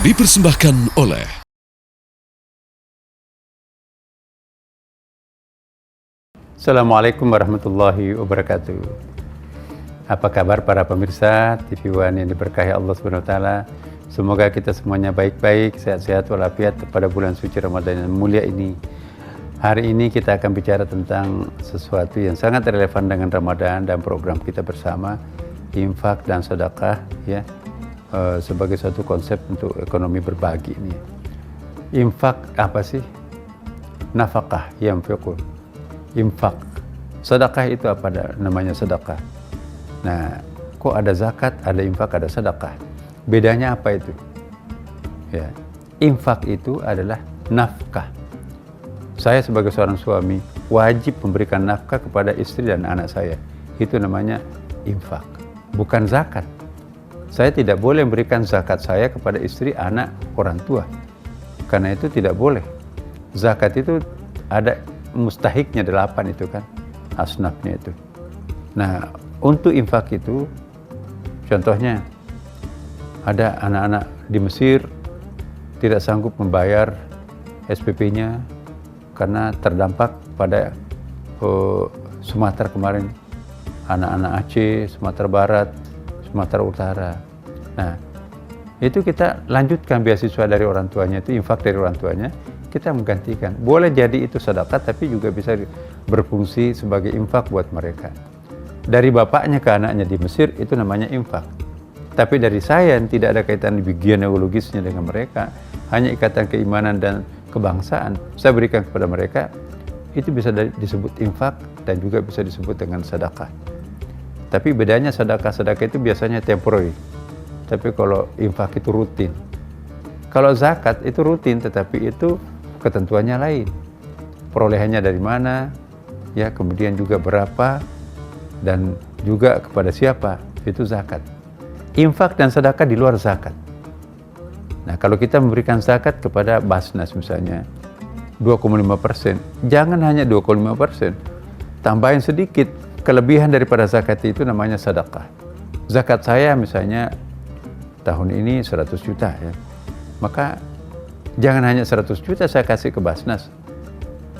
Dipersembahkan oleh Assalamualaikum warahmatullahi wabarakatuh. Apa kabar para pemirsa TV One yang diberkahi Allah SWT? Semoga kita semuanya baik-baik, sehat-sehat walafiat pada bulan suci Ramadan yang mulia ini. Hari ini kita akan bicara tentang sesuatu yang sangat relevan dengan Ramadan dan program kita bersama, infak dan sedekah, ya, sebagai suatu konsep untuk ekonomi berbagi ini. Infak apa sih? Nafkah, yanfiqun. Infak, sedekah itu apa namanya sedekah? Nah, kok ada zakat, ada infak, ada sedekah? Bedanya apa itu? Ya, infak itu adalah nafkah. Saya sebagai seorang suami wajib memberikan nafkah kepada istri dan anak saya. Itu namanya infak, bukan zakat. Saya tidak boleh memberikan zakat saya kepada istri, anak, orang tua. Karena itu tidak boleh. Zakat itu ada mustahiknya 8 itu kan, asnafnya itu. Nah, untuk infak itu, contohnya ada anak-anak di Mesir tidak sanggup membayar SPP-nya karena terdampak pada Sumatera kemarin, anak-anak Aceh, Sumatera Barat, Sumatera Utara. Nah, itu kita lanjutkan beasiswa dari orang tuanya, itu infak dari orang tuanya, kita menggantikan. Boleh jadi itu sedekah, tapi juga bisa berfungsi sebagai infak buat mereka. Dari bapaknya ke anaknya di Mesir, itu namanya infak. Tapi dari saya yang tidak ada kaitan genealogisnya dengan mereka, hanya ikatan keimanan dan kebangsaan, saya berikan kepada mereka, itu bisa disebut infak dan juga bisa disebut dengan sedekah. Tapi bedanya sedekah itu biasanya temporary. Tapi kalau infak itu rutin. Kalau zakat itu rutin, tetapi itu ketentuannya lain. Perolehannya dari mana, ya, kemudian juga berapa, dan juga kepada siapa, itu zakat. Infak dan sedekah di luar zakat. Nah, kalau kita memberikan zakat kepada Basnas misalnya 2,5%, jangan hanya 2,5%, tambahin sedikit, kelebihan daripada zakat itu namanya sedekah. Zakat saya misalnya tahun ini 100 juta, ya, maka jangan hanya 100 juta saya kasih ke Basnas.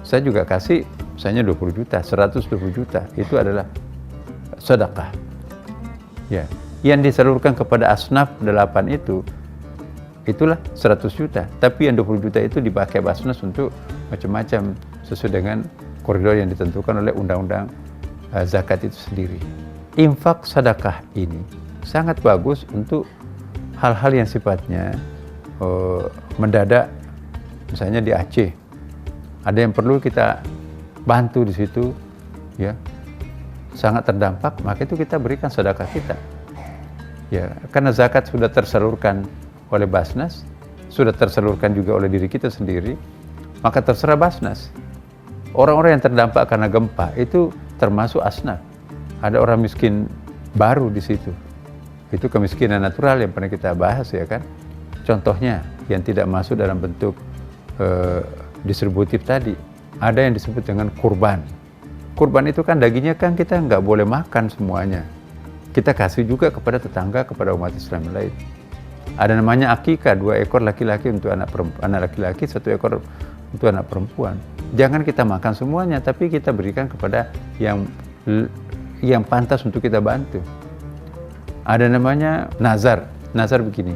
Saya juga kasih misalnya 20 juta, 120 juta. Itu adalah sedekah. Ya, yang disalurkan kepada asnaf 8 itu, itulah 100 juta. Tapi yang 20 juta itu dipakai Basnas untuk macam-macam sesuai dengan koridor yang ditentukan oleh undang-undang zakat itu sendiri. Infak sedekah ini sangat bagus untuk hal-hal yang sifatnya mendadak. Misalnya di Aceh ada yang perlu kita bantu di situ, ya, sangat terdampak, maka itu kita berikan sedekah kita, ya, karena zakat sudah tersalurkan oleh Basnas, sudah tersalurkan juga oleh diri kita sendiri, maka terserah Basnas. Orang-orang yang terdampak karena gempa itu termasuk asnaf. Ada orang miskin baru di situ, itu kemiskinan natural yang pernah kita bahas, ya kan. Contohnya yang tidak masuk dalam bentuk distributif tadi, ada yang disebut dengan kurban. Kurban itu kan dagingnya kan kita nggak boleh makan semuanya. Kita kasih juga kepada tetangga, kepada umat Islam lain. Ada namanya akikah, 2 ekor laki-laki untuk anak laki-laki, 1 ekor untuk anak perempuan. Jangan kita makan semuanya, tapi kita berikan kepada yang pantas untuk kita bantu. Ada namanya nazar. Nazar begini,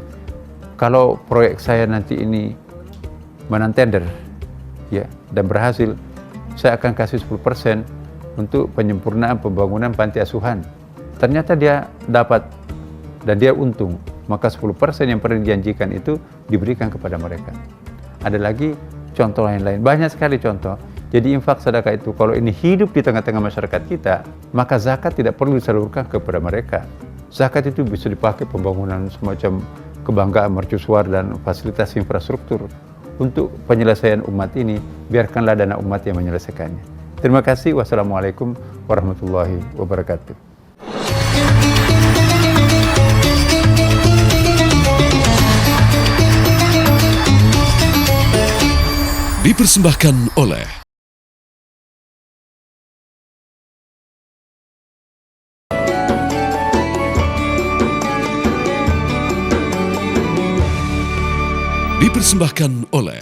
kalau proyek saya nanti ini menang tender, ya, dan berhasil, saya akan kasih 10% untuk penyempurnaan pembangunan panti asuhan. Ternyata dia dapat dan dia untung, maka 10% yang pernah dijanjikan itu diberikan kepada mereka. Ada lagi contoh lain-lain, banyak sekali contoh. Jadi infak sedekah itu kalau ini hidup di tengah-tengah masyarakat kita, maka zakat tidak perlu disalurkan kepada mereka. Zakat itu bisa dipakai pembangunan semacam kebanggaan mercusuar dan fasilitas infrastruktur. Untuk penyelesaian umat ini, biarkanlah dana umat yang menyelesaikannya. Terima kasih. Wassalamualaikum warahmatullahi wabarakatuh. Dipersembahkan oleh Dipersembahkan oleh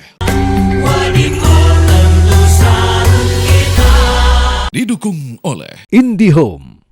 didukung oleh IndiHome.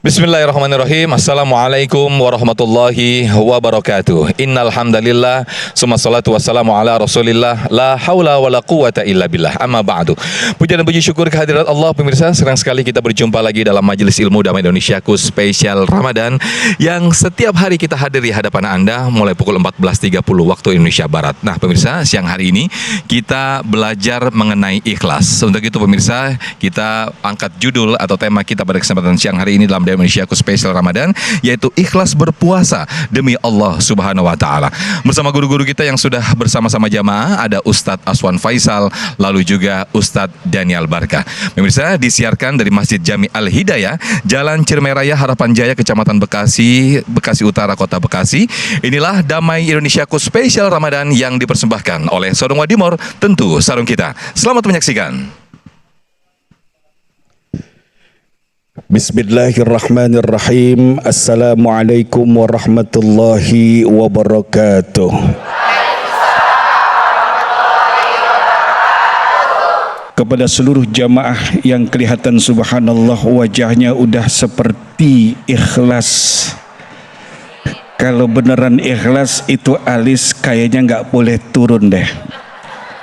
Bismillahirrahmanirrahim. Assalamualaikum warahmatullahi wabarakatuh. Innal hamdalillah, summa salatu wassalamu ala Rasulillah, la haula wala quwata illa billah. Amma ba'du. Puja dan puji syukur kehadirat Allah, pemirsa. Senang sekali kita berjumpa lagi dalam Majelis Ilmu Damai Indonesiaku spesial Ramadan yang setiap hari kita hadir di hadapan Anda mulai pukul 14.30 waktu Indonesia Barat. Nah, pemirsa, siang hari ini kita belajar mengenai ikhlas. Untuk itu, pemirsa, kita angkat judul atau tema kita pada kesempatan siang hari ini dalam Indonesiaku spesial Ramadan, yaitu ikhlas berpuasa demi Allah Subhanahu wa taala. Bersama guru-guru kita yang sudah bersama-sama jamaah, ada Ustadz Aswan Faisal, lalu juga Ustadz Daniel Barka. Pemirsa, disiarkan dari Masjid Jami Al Hidayah, Jalan Ciremai Harapan Jaya, Kecamatan Bekasi, Bekasi Utara, Kota Bekasi. Inilah Damai Indonesiaku spesial Ramadan yang dipersembahkan oleh Sarung Wadimor, tentu sarung kita. Selamat menyaksikan. Bismillahirrahmanirrahim. Assalamualaikum warahmatullahi wabarakatuh. Kepada seluruh jamaah yang kelihatan subhanallah wajahnya udah seperti ikhlas. Kalau beneran ikhlas itu alis kayaknya nggak boleh turun deh.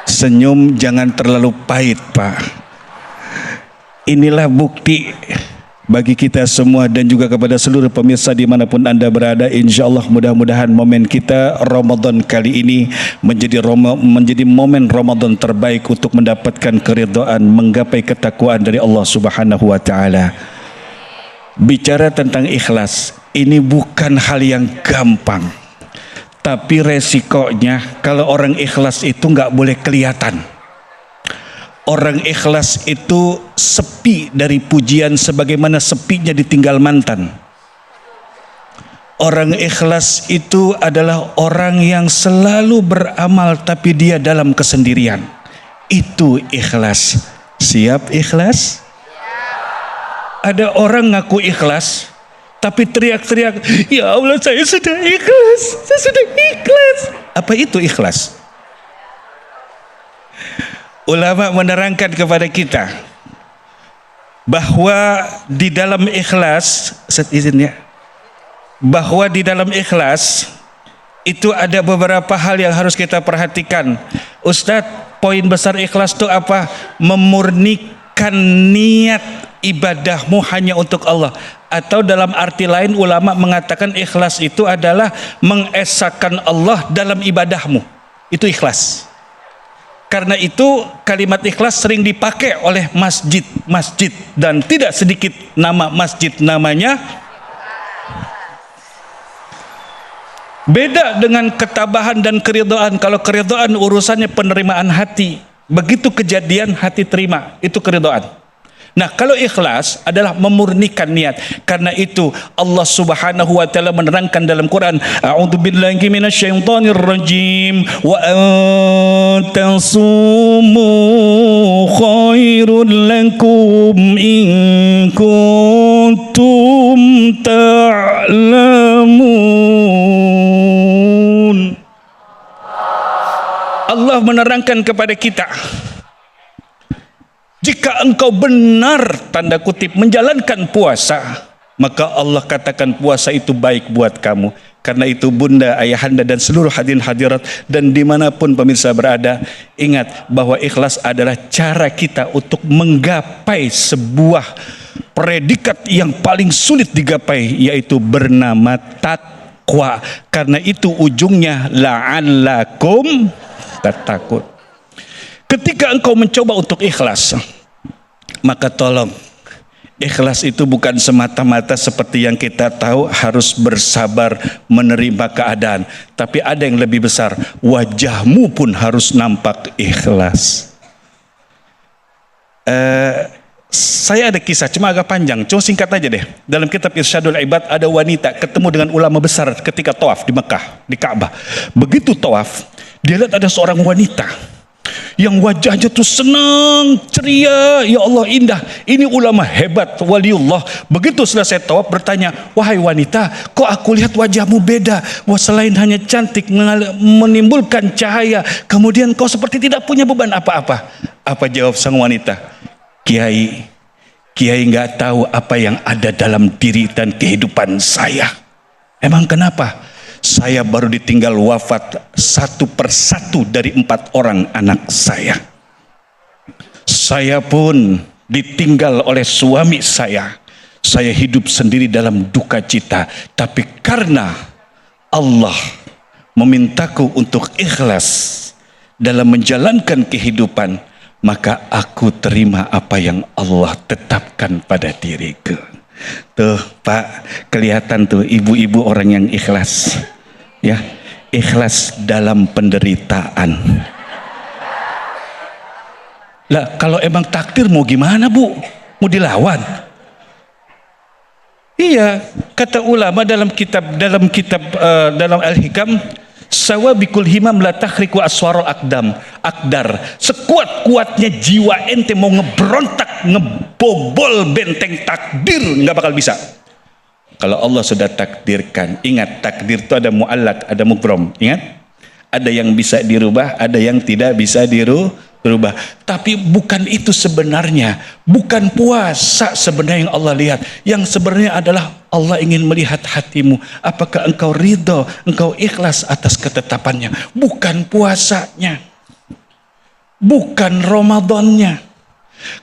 Senyum jangan terlalu pahit, Pak. Inilah bukti bagi kita semua dan juga kepada seluruh pemirsa dimanapun Anda berada. Insya Allah mudah-mudahan momen kita Ramadan kali ini menjadi momen Ramadan terbaik untuk mendapatkan keridhaan, menggapai ketakwaan dari Allah Subhanahu wa taala. Bicara tentang ikhlas, ini bukan hal yang gampang. Tapi resikonya kalau orang ikhlas itu nggak boleh kelihatan. Orang ikhlas itu sepi dari pujian sebagaimana sepinya ditinggal mantan. Orang ikhlas itu adalah orang yang selalu beramal tapi dia dalam kesendirian. Itu ikhlas. Siap ikhlas? Ada orang ngaku ikhlas tapi teriak-teriak, "Ya Allah, saya sudah ikhlas. Saya sudah ikhlas." Apa itu ikhlas? Ulama menerangkan kepada kita bahwa di dalam ikhlas, bahwa di dalam ikhlas itu ada beberapa hal yang harus kita perhatikan. Ustadz, poin besar ikhlas itu apa? Memurnikan niat ibadahmu hanya untuk Allah. Atau dalam arti lain ulama mengatakan ikhlas itu adalah mengesahkan Allah dalam ibadahmu. Itu ikhlas. Karena itu kalimat ikhlas sering dipakai oleh masjid dan tidak sedikit nama masjid namanya. Beda dengan ketabahan dan keridhaan. Kalau keridhaan urusannya penerimaan hati. Begitu kejadian hati terima, itu keridhaan. Nah, kalau ikhlas adalah memurnikan niat. Karena itu Allah Subhanahu wa taala menerangkan dalam Quran, A'udzubillahi minasyaitonir rajim, wa antasumu khairul lakum in kuntum ta'lamun. Allah menerangkan kepada kita, jika engkau benar tanda kutip menjalankan puasa, maka Allah katakan puasa itu baik buat kamu. Karena itu bunda, ayahanda dan seluruh hadirin hadirat dan dimanapun pemirsa berada, ingat bahwa ikhlas adalah cara kita untuk menggapai sebuah predikat yang paling sulit digapai, yaitu bernama takwa. Karena itu ujungnya la'allakum tattaqun. Ketika engkau mencoba untuk ikhlas, maka tolong, ikhlas itu bukan semata-mata seperti yang kita tahu harus bersabar menerima keadaan. Tapi ada yang lebih besar, wajahmu pun harus nampak ikhlas. Saya ada kisah, cuma agak panjang, cuma singkat aja deh. Dalam kitab Irsyadul Ibad ada wanita ketemu dengan ulama besar ketika tawaf di Mekah, di Ka'bah. Begitu tawaf, dia lihat ada seorang wanita yang wajahnya tuh senang, ceria, ya Allah indah. Ini ulama hebat, waliullah. Begitu selesai tawaf bertanya, wahai wanita, kok aku lihat wajahmu beda? Wah, selain hanya cantik, menimbulkan cahaya, kemudian kau seperti tidak punya beban apa-apa. Apa jawab sang wanita? Kiai nggak tahu apa yang ada dalam diri dan kehidupan saya. Emang kenapa? Saya baru ditinggal wafat satu persatu dari 4 orang anak saya. Saya pun ditinggal oleh suami saya. Saya hidup sendiri dalam duka cita. Tapi karena Allah memintaku untuk ikhlas dalam menjalankan kehidupan, maka aku terima apa yang Allah tetapkan pada diriku. Tuh Pak, kelihatan tuh ibu-ibu orang yang ikhlas. Ya, ikhlas dalam penderitaan. Lah, kalau emang takdir mau gimana, Bu? Mau dilawan? Iya, kata ulama dalam dalam Al-Hikam, sawabikul himam la takhriku aswarul akdar. Sekuat-kuatnya jiwa ente mau ngeberontak, ngebobol benteng takdir, nggak bakal bisa. Kalau Allah sudah takdirkan, ingat takdir itu ada mu'allak, ada mubrom. Ingat, ada yang bisa dirubah, ada yang tidak bisa dirubah. Tapi bukan itu sebenarnya, bukan puasa sebenarnya yang Allah lihat. Yang sebenarnya adalah Allah ingin melihat hatimu. Apakah engkau ridho, engkau ikhlas atas ketetapannya. Bukan puasanya, bukan Ramadannya.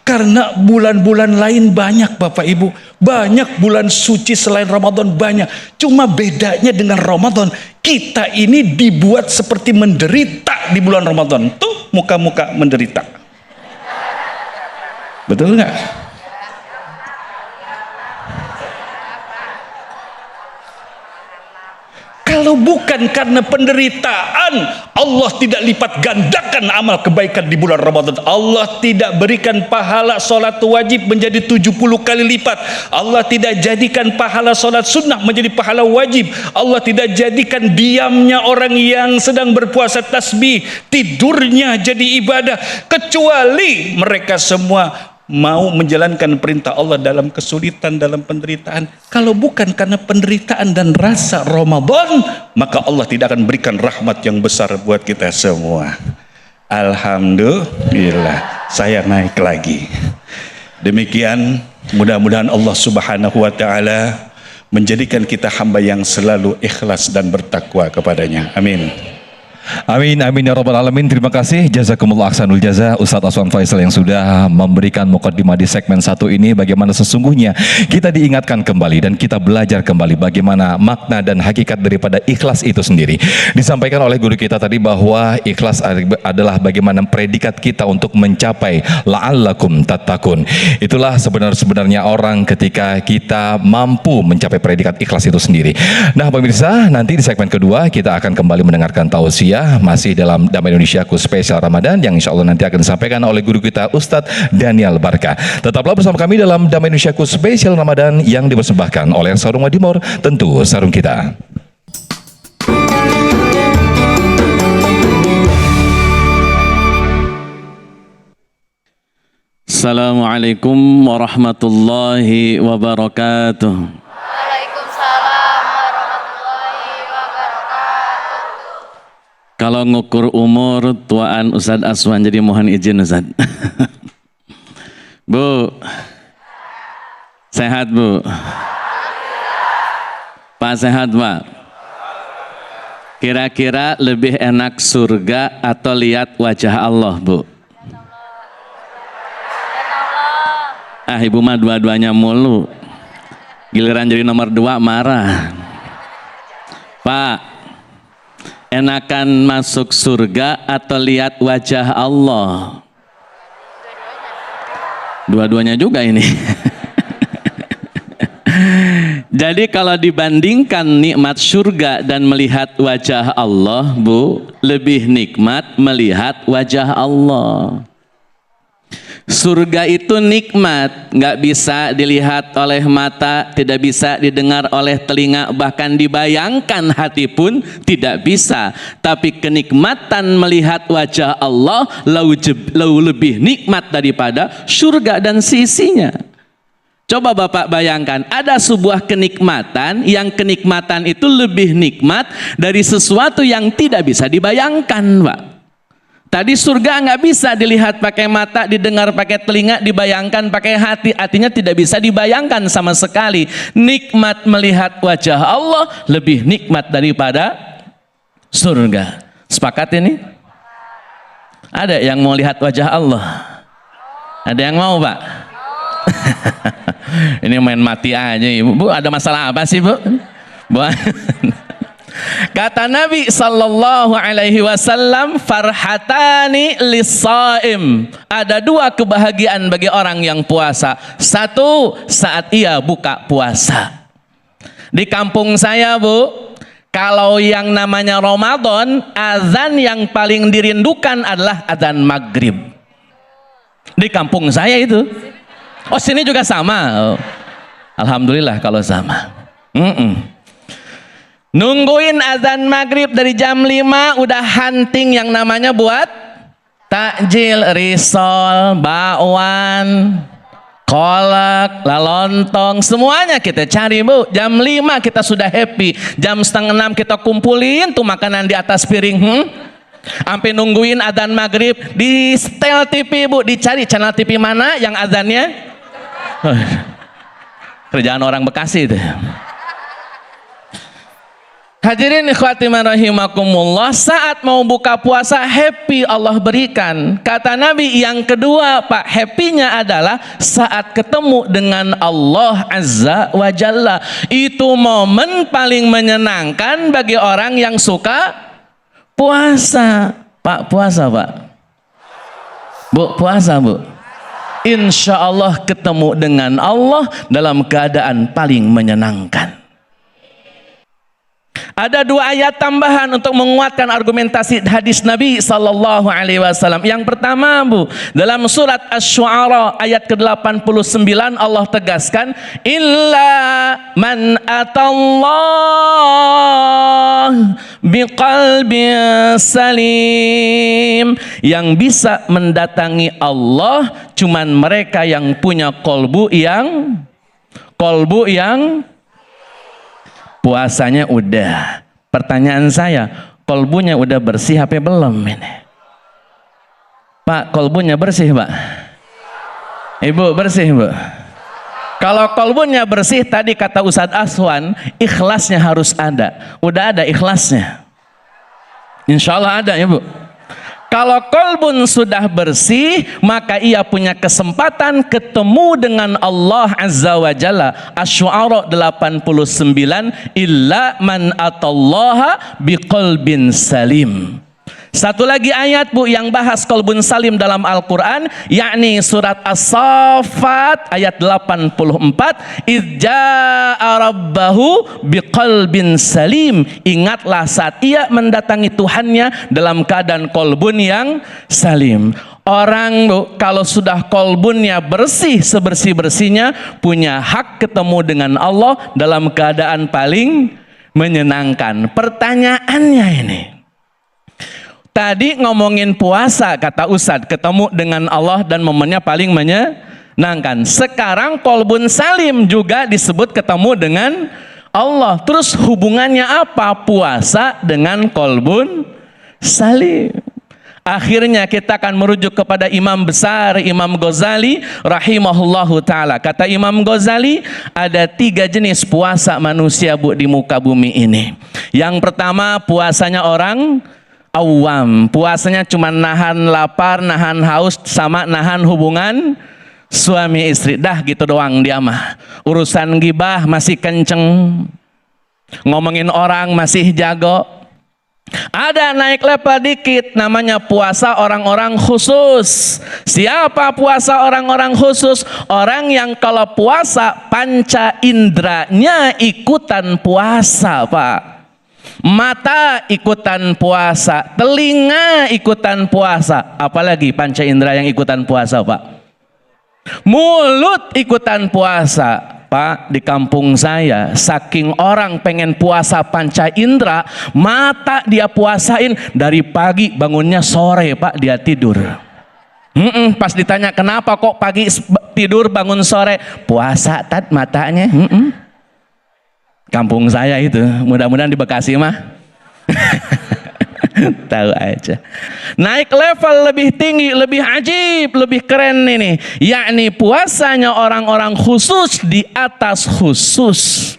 Karena bulan-bulan lain banyak Bapak Ibu, banyak bulan suci selain Ramadan, banyak. Cuma bedanya dengan Ramadan, kita ini dibuat seperti menderita di bulan Ramadan. Tuh muka-muka menderita. Betul nggak? Kalau bukan karena penderitaan, Allah tidak lipat gandakan amal kebaikan di bulan Ramadan. Allah tidak berikan pahala sholat wajib menjadi 70 kali lipat. Allah tidak jadikan pahala sholat sunnah menjadi pahala wajib. Allah tidak jadikan diamnya orang yang sedang berpuasa tasbih, tidurnya jadi ibadah. Kecuali mereka semua mau menjalankan perintah Allah dalam kesulitan, dalam penderitaan. Kalau bukan karena penderitaan dan rasa Ramadan, maka Allah tidak akan berikan rahmat yang besar buat kita semua. Alhamdulillah, saya naik lagi. Demikian, mudah-mudahan Allah Subhanahu wa Ta'ala menjadikan kita hamba yang selalu ikhlas dan bertakwa kepadanya. Amin. Amin, amin ya rabbal alamin. Terima kasih, jazakumullah ahsanul jaza Ustadz Aswan Faisal yang sudah memberikan mukaddimah di segmen 1 ini. Bagaimana sesungguhnya kita diingatkan kembali dan kita belajar kembali bagaimana makna dan hakikat daripada ikhlas itu sendiri. Disampaikan oleh guru kita tadi bahwa ikhlas adalah bagaimana predikat kita untuk mencapai la'allakum tattaqun. Itulah sebenarnya orang ketika kita mampu mencapai predikat ikhlas itu sendiri. Nah pemirsa, nanti di segmen kedua kita akan kembali mendengarkan tausiah masih dalam Damai Indonesiaku spesial Ramadan yang insya Allah nanti akan disampaikan oleh guru kita Ustadz Daniel Barka. Tetaplah bersama kami dalam Damai Indonesiaku spesial Ramadan yang dipersembahkan oleh Sarung Wadimor, tentu sarung kita. Assalamualaikum warahmatullahi wabarakatuh. Kalau ngukur umur tuaan Ustadz Aswan, jadi mohon izin Ustadz. Bu, sehat Bu? Pak sehat Pak? Kira-kira lebih enak surga atau lihat wajah Allah Bu? Ah ibu mah dua-duanya mulu. Giliran jadi nomor 2 marah. Pak, enakan masuk surga atau lihat wajah Allah? Dua-duanya juga ini. Jadi kalau dibandingkan nikmat surga dan melihat wajah Allah Bu, lebih nikmat melihat wajah Allah. Surga itu nikmat, nggak bisa dilihat oleh mata, tidak bisa didengar oleh telinga, bahkan dibayangkan hati pun tidak bisa. Tapi kenikmatan melihat wajah Allah jauh lebih nikmat daripada surga dan sisinya. Coba Bapak bayangkan, ada sebuah kenikmatan yang kenikmatan itu lebih nikmat dari sesuatu yang tidak bisa dibayangkan, Pak. Tadi surga nggak bisa dilihat pakai mata, didengar pakai telinga, dibayangkan pakai hati. Artinya tidak bisa dibayangkan sama sekali. Nikmat melihat wajah Allah lebih nikmat daripada surga. Sepakat ini? Ada yang mau lihat wajah Allah? Ada yang mau, Pak? Ini main mati aja, Ibu. Bu, ada masalah apa sih, Bu? Bu. Kata Nabi sallallahu alaihi wasallam, farhatani lis-shaim. Ada dua kebahagiaan bagi orang yang puasa. Satu, saat ia buka puasa. Di kampung saya, Bu, kalau yang namanya Ramadan, azan yang paling dirindukan adalah azan maghrib. Di kampung saya itu. Oh, sini juga sama. Oh. Alhamdulillah kalau sama. Nungguin azan maghrib dari jam 5 udah hunting yang namanya buat takjil, risol, bakwan, kolak, lalontong, semuanya kita cari, Bu. Jam 5 kita sudah happy, jam setengah 6 kita kumpulin tuh makanan di atas piring. Sampai nungguin azan maghrib di setel TV, Bu, dicari channel TV mana yang azannya. Kerjaan orang Bekasi itu. Hadirin ikhwati rahimakumullah, saat mau buka puasa happy Allah berikan. Kata Nabi yang kedua, Pak, happy-nya adalah saat ketemu dengan Allah Azza wa Jalla. Itu momen paling menyenangkan bagi orang yang suka puasa. Pak, puasa, Pak. Bu, puasa, Bu. Insya Allah ketemu dengan Allah dalam keadaan paling menyenangkan. Ada dua ayat tambahan untuk menguatkan argumentasi hadis Nabi sallallahu alaihi wasallam. Yang pertama, Bu, dalam surat Asy-Syu'ara ayat ke-89 Allah tegaskan, illa man atallah biqalbin salim. Yang bisa mendatangi Allah cuman mereka yang punya kolbu yang puasanya udah. Pertanyaan saya, kolbunya udah bersih apa belum ini? Pak, kolbunya bersih, Pak? Ibu, bersih, Bu? Kalau kolbunya bersih, tadi kata Ustadz Aswan, ikhlasnya harus ada. Udah ada ikhlasnya? Insya Allah ada, ya, Bu? Kalau kolbun sudah bersih, maka ia punya kesempatan ketemu dengan Allah Azza wa Jalla. Asy-Syu'ara 89, illa man atallaha biqalbin salim. Satu lagi ayat, Bu, yang bahas kolbun salim dalam Al-Quran, yakni surat As-Saffat ayat 84, idja'a rabbahu biqalbin salim. Ingatlah saat ia mendatangi Tuhannya dalam keadaan kolbun yang salim. Orang, Bu, kalau sudah kolbunnya bersih sebersih-bersihnya, punya hak ketemu dengan Allah dalam keadaan paling menyenangkan. Pertanyaannya ini, tadi ngomongin puasa, kata Ustadz, ketemu dengan Allah dan momennya paling menyenangkan. Sekarang kolbun salim juga disebut ketemu dengan Allah. Terus hubungannya apa puasa dengan kolbun salim? Akhirnya kita akan merujuk kepada Imam besar, Imam Ghazali rahimahullahu ta'ala. Kata Imam Ghazali, ada 3 jenis puasa manusia, Bu, di muka bumi ini. Yang pertama, puasanya orang awam, puasanya cuma nahan lapar, nahan haus, sama nahan hubungan suami istri. Dah gitu doang dia mah. Urusan gibah masih kenceng, ngomongin orang masih jago. Ada naik level dikit, namanya puasa orang-orang khusus. Siapa puasa orang-orang khusus? Orang yang kalau puasa panca indranya ikutan puasa, Pak. Mata ikutan puasa, telinga ikutan puasa, apalagi panca indera yang ikutan puasa, Pak? Mulut ikutan puasa. Pak, di kampung saya saking orang pengen puasa panca indera, mata dia puasain dari pagi, bangunnya sore Pak, dia tidur. Pas ditanya kenapa kok pagi tidur bangun sore, puasa tat matanya. Kampung saya itu, mudah-mudahan di Bekasi mah tahu aja. Naik level lebih tinggi, lebih ajib, lebih keren ini, yakni puasanya orang-orang khusus di atas khusus.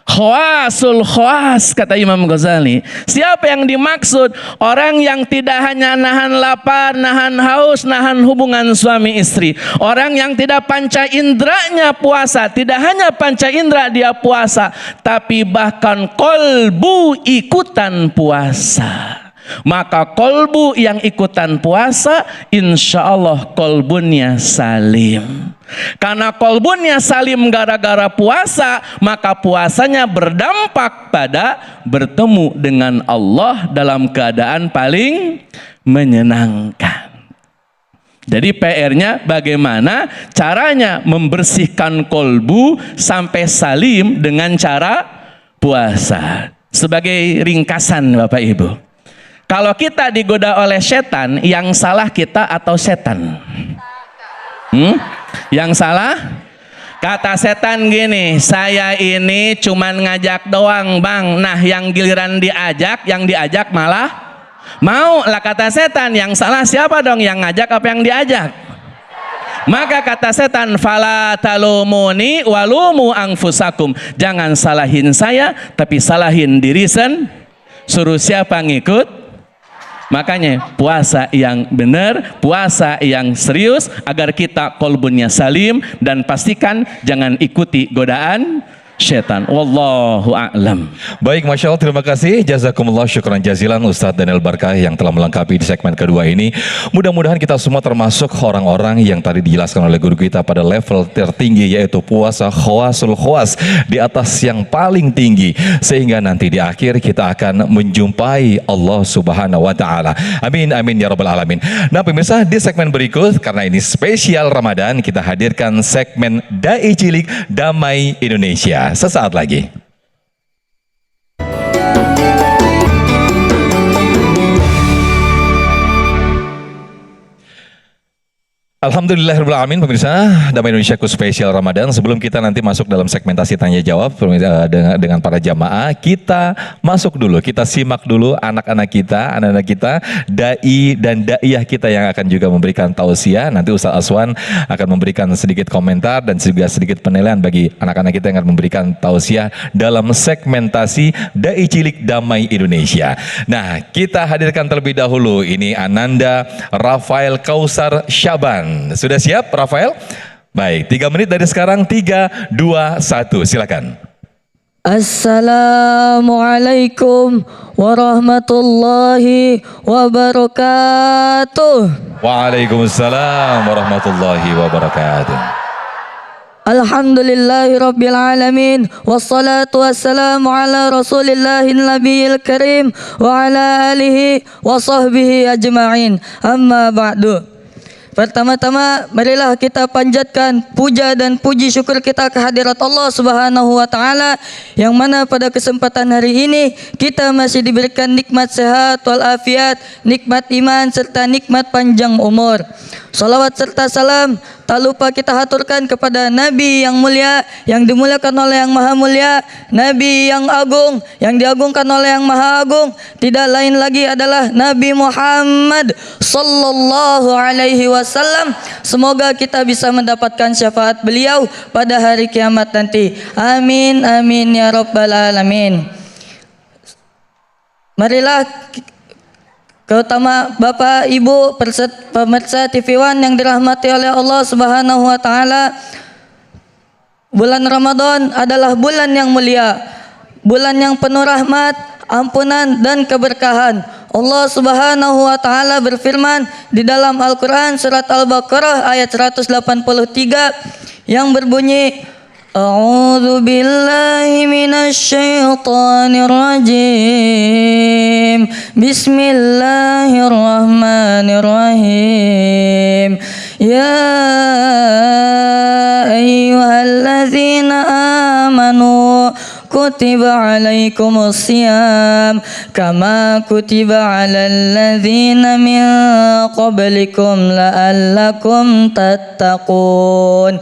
Khawasul khawas, kata Imam Ghazali. Siapa yang dimaksud? Orang yang tidak hanya nahan lapar, nahan haus, nahan hubungan suami istri. Orang yang tidak panca inderanya puasa. Tidak hanya panca indera dia puasa, tapi bahkan kolbu ikutan puasa. Maka kolbu yang ikutan puasa, insya Allah kolbunya salim. Karena kolbunya salim gara-gara puasa, maka puasanya berdampak pada bertemu dengan Allah dalam keadaan paling menyenangkan. Jadi PR-nya bagaimana caranya membersihkan kolbu sampai salim dengan cara puasa. Sebagai ringkasan Bapak Ibu, kalau kita digoda oleh setan, yang salah kita atau setan? Yang salah? Kata setan gini, saya ini cuman ngajak doang bang. Nah yang giliran diajak, yang diajak malah mau. Lah kata setan, yang salah siapa dong? Yang ngajak apa yang diajak? Maka kata setan, fala talumuni walumu anfusakum. Jangan salahin saya, tapi salahin diri sendiri. Suruh siapa ngikut? Makanya puasa yang benar, puasa yang serius, agar kita kolbunya salim, dan pastikan jangan ikuti godaan syaitan. Wallahu a'lam. Baik, Masya Allah, terima kasih. Jazakumullah, syukran jazilan Ustadz Daniel Barkah yang telah melengkapi di segmen kedua ini. Mudah-mudahan kita semua termasuk orang-orang yang tadi dijelaskan oleh guru kita pada level tertinggi, yaitu puasa khawasul khawas, di atas yang paling tinggi, sehingga nanti di akhir kita akan menjumpai Allah Subhanahu wa Ta'ala. Amin, amin ya Rabbal Alamin. Nah pemirsa, di segmen berikut, karena ini spesial Ramadan, kita hadirkan segmen Dai Cilik Damai Indonesia. Sesaat lagi. Alhamdulillahirrahmanirrahim, pemirsa Damai Indonesiaku spesial Ramadan. Sebelum kita nanti masuk dalam segmentasi tanya jawab dengan para jamaah, kita masuk dulu, kita simak dulu anak-anak kita, dai dan daiyah kita yang akan juga memberikan tausiah. Nanti Ustaz Aswan akan memberikan sedikit komentar dan juga sedikit penilaian bagi anak-anak kita yang akan memberikan tausiah dalam segmentasi Dai Cilik Damai Indonesia. Nah, kita hadirkan terlebih dahulu ini Ananda Rafael Kausar Syaban. Sudah siap Rafael? Baik, 3 menit dari sekarang. 3, 2, 1, silakan. Assalamualaikum warahmatullahi wabarakatuh. Waalaikumsalam warahmatullahi wabarakatuh. Alhamdulillahi rabbil alamin, wassalatu wassalamu ala rasulillahi nabiyil karim wa ala alihi wa sahbihi ajma'in. Amma ba'du. Pertama-tama marilah kita panjatkan puja dan puji syukur kita kehadirat Allah Subhanahu wa Ta'ala, yang mana pada kesempatan hari ini kita masih diberikan nikmat sehat walafiat, nikmat iman serta nikmat panjang umur. Salawat serta salam tak lupa kita haturkan kepada Nabi yang mulia, yang dimuliakan oleh yang maha mulia, Nabi yang agung, yang diagungkan oleh yang maha agung. Tidak lain lagi adalah Nabi Muhammad sallallahu alaihi wasallam. Semoga kita bisa mendapatkan syafaat beliau pada hari kiamat nanti. Amin, amin ya rabbal alamin. Marilah keutama Bapak Ibu pemirsa TV One yang dirahmati oleh Allah Subhanahu wa Ta'ala, bulan Ramadan adalah bulan yang mulia, bulan yang penuh rahmat, ampunan dan keberkahan. Allah Subhanahu wa Ta'ala berfirman di dalam Al-Quran surat Al-Baqarah ayat 183 yang berbunyi, A'udzu billahi minasyaitonir rajim. Bismillahirrahmanirrahim. يا أيها الذين آمنوا كتب عليكم الصيام كما كتب على الذين من قبلكم لعلكم تتقون.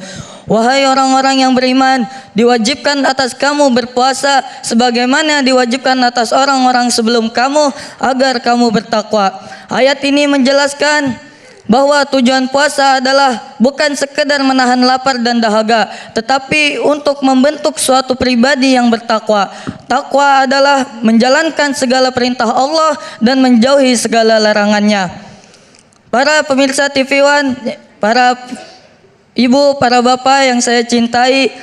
Wahai orang-orang yang beriman, diwajibkan atas kamu berpuasa sebagaimana diwajibkan atas orang-orang sebelum kamu agar kamu bertakwa. Ayat ini menjelaskan bahwa tujuan puasa adalah bukan sekedar menahan lapar dan dahaga, tetapi untuk membentuk suatu pribadi yang bertakwa. Takwa adalah menjalankan segala perintah Allah dan menjauhi segala larangannya. Para pemirsa TV One, para ibu, para bapak yang saya cintai,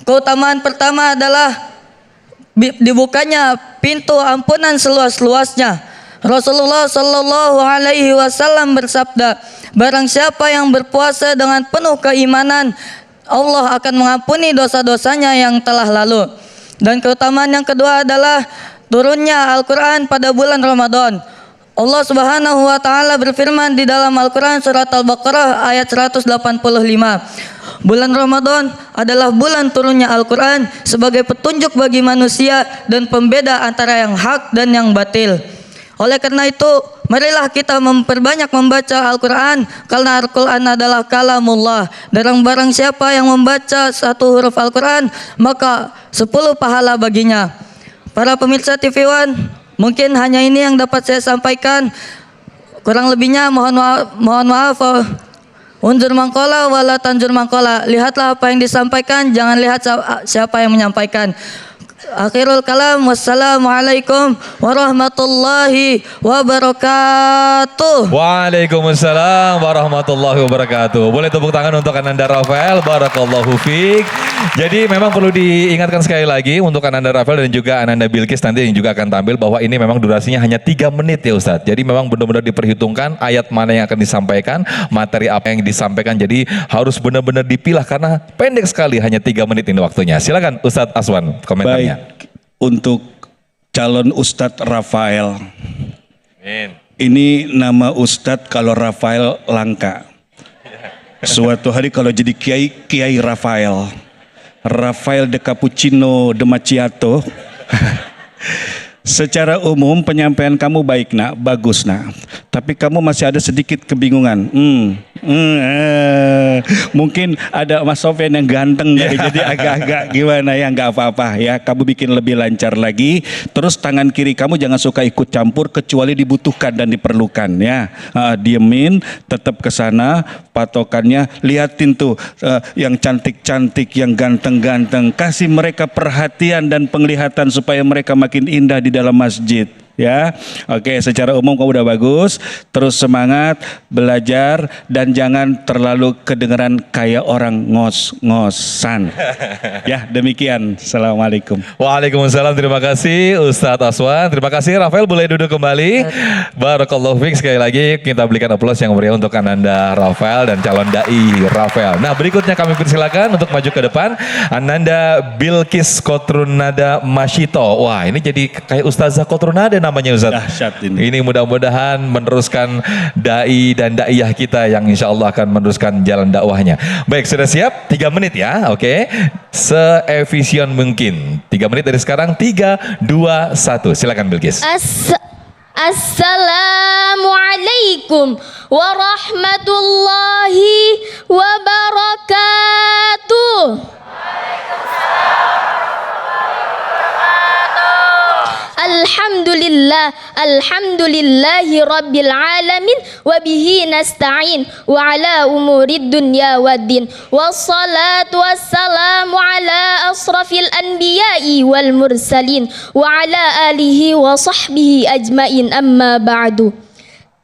keutamaan pertama adalah dibukanya pintu ampunan seluas-luasnya. Rasulullah Shallallahu Alaihi Wasallam bersabda, barang siapa yang berpuasa dengan penuh keimanan, Allah akan mengampuni dosa-dosanya yang telah lalu. Dan keutamaan yang kedua adalah turunnya Al-Quran pada bulan Ramadan. Allah Subhanahu wa taala berfirman di dalam Al-Qur'an surat Al-Baqarah ayat 185. Bulan Ramadan adalah bulan turunnya Al-Qur'an sebagai petunjuk bagi manusia dan pembeda antara yang hak dan yang batil. Oleh karena itu, marilah kita memperbanyak membaca Al-Qur'an karena Al-Qur'an adalah kalamullah. Dan barang siapa yang membaca satu huruf Al-Qur'an, maka 10 pahala baginya. Para pemirsa TV One, mungkin hanya ini yang dapat saya sampaikan. Kurang lebihnya mohon maaf. Unjur mangkola wala tanjur mangkola. Lihatlah apa yang disampaikan, jangan lihat siapa yang menyampaikan. Akhirul kalam, wassalamualaikum warahmatullahi wabarakatuh. Waalaikumsalam warahmatullahi wabarakatuh. Boleh tepuk tangan untuk Ananda Rafael, barakallahu fiik. Jadi memang perlu diingatkan sekali lagi untuk Ananda Rafael dan juga Ananda Bilqis nanti yang juga akan tampil bahwa ini memang durasinya hanya 3 menit ya Ustadz. Jadi memang benar-benar diperhitungkan ayat mana yang akan disampaikan, materi apa yang disampaikan. Jadi harus benar-benar dipilah karena pendek sekali, hanya 3 menit ini waktunya. Silakan Ustadz Aswan komentarnya. Baik, untuk calon Ustadz Rafael. Amin. Ini nama Ustadz kalau Rafael langka. Suatu hari kalau jadi Kiai Rafael. Rafael de Cappuccino de Macchiato. Secara umum penyampaian kamu baik nak, bagus nak. Tapi kamu masih ada sedikit kebingungan. Mungkin ada Mas Sofyan yang ganteng jadi agak-agak gimana ya, nggak apa-apa ya. Kamu bikin lebih lancar lagi. Terus tangan kiri kamu jangan suka ikut campur kecuali dibutuhkan dan diperlukan ya. Diemin, tetap ke sana. Patokannya lihatin tuh yang cantik-cantik, yang ganteng-ganteng. Kasih mereka perhatian dan penglihatan supaya mereka makin indah di dalam masjid. Ya, oke, secara umum kamu udah bagus. Terus semangat belajar dan jangan terlalu kedengeran kayak orang ngos-ngosan. Ya, demikian. Assalamualaikum. Waalaikumsalam. Terima kasih Ustadz Aswan. Terima kasih Rafael. Boleh duduk kembali. Barakallahu fiik. Sekali lagi kita berikan aplaus yang meriah untuk Ananda Rafael dan calon dai Rafael. Nah, berikutnya kami persilakan untuk maju ke depan Ananda Bilqis Kotrunada Masyito. Wah, ini jadi kayak Ustazah Kotrunada namanya Ustaz. Dahsyat ini. Ini mudah-mudahan meneruskan dai dan daiyah kita yang insya Allah akan meneruskan jalan dakwahnya. Baik, sudah siap? 3 menit ya, oke. Seefisien mungkin. 3 menit dari sekarang, 3, 2, 1. Silakan Bilqis. Assalamualaikum warahmatullahi wabarakatuh. Alhamdulillahi rabbil alamin wa bihi nasta'in wa ala umurid dunya waddin wassalatu wassalamu ala asrafil anbiya'i wal mursalin wa ala alihi wa sahbihi ajmain, amma ba'du.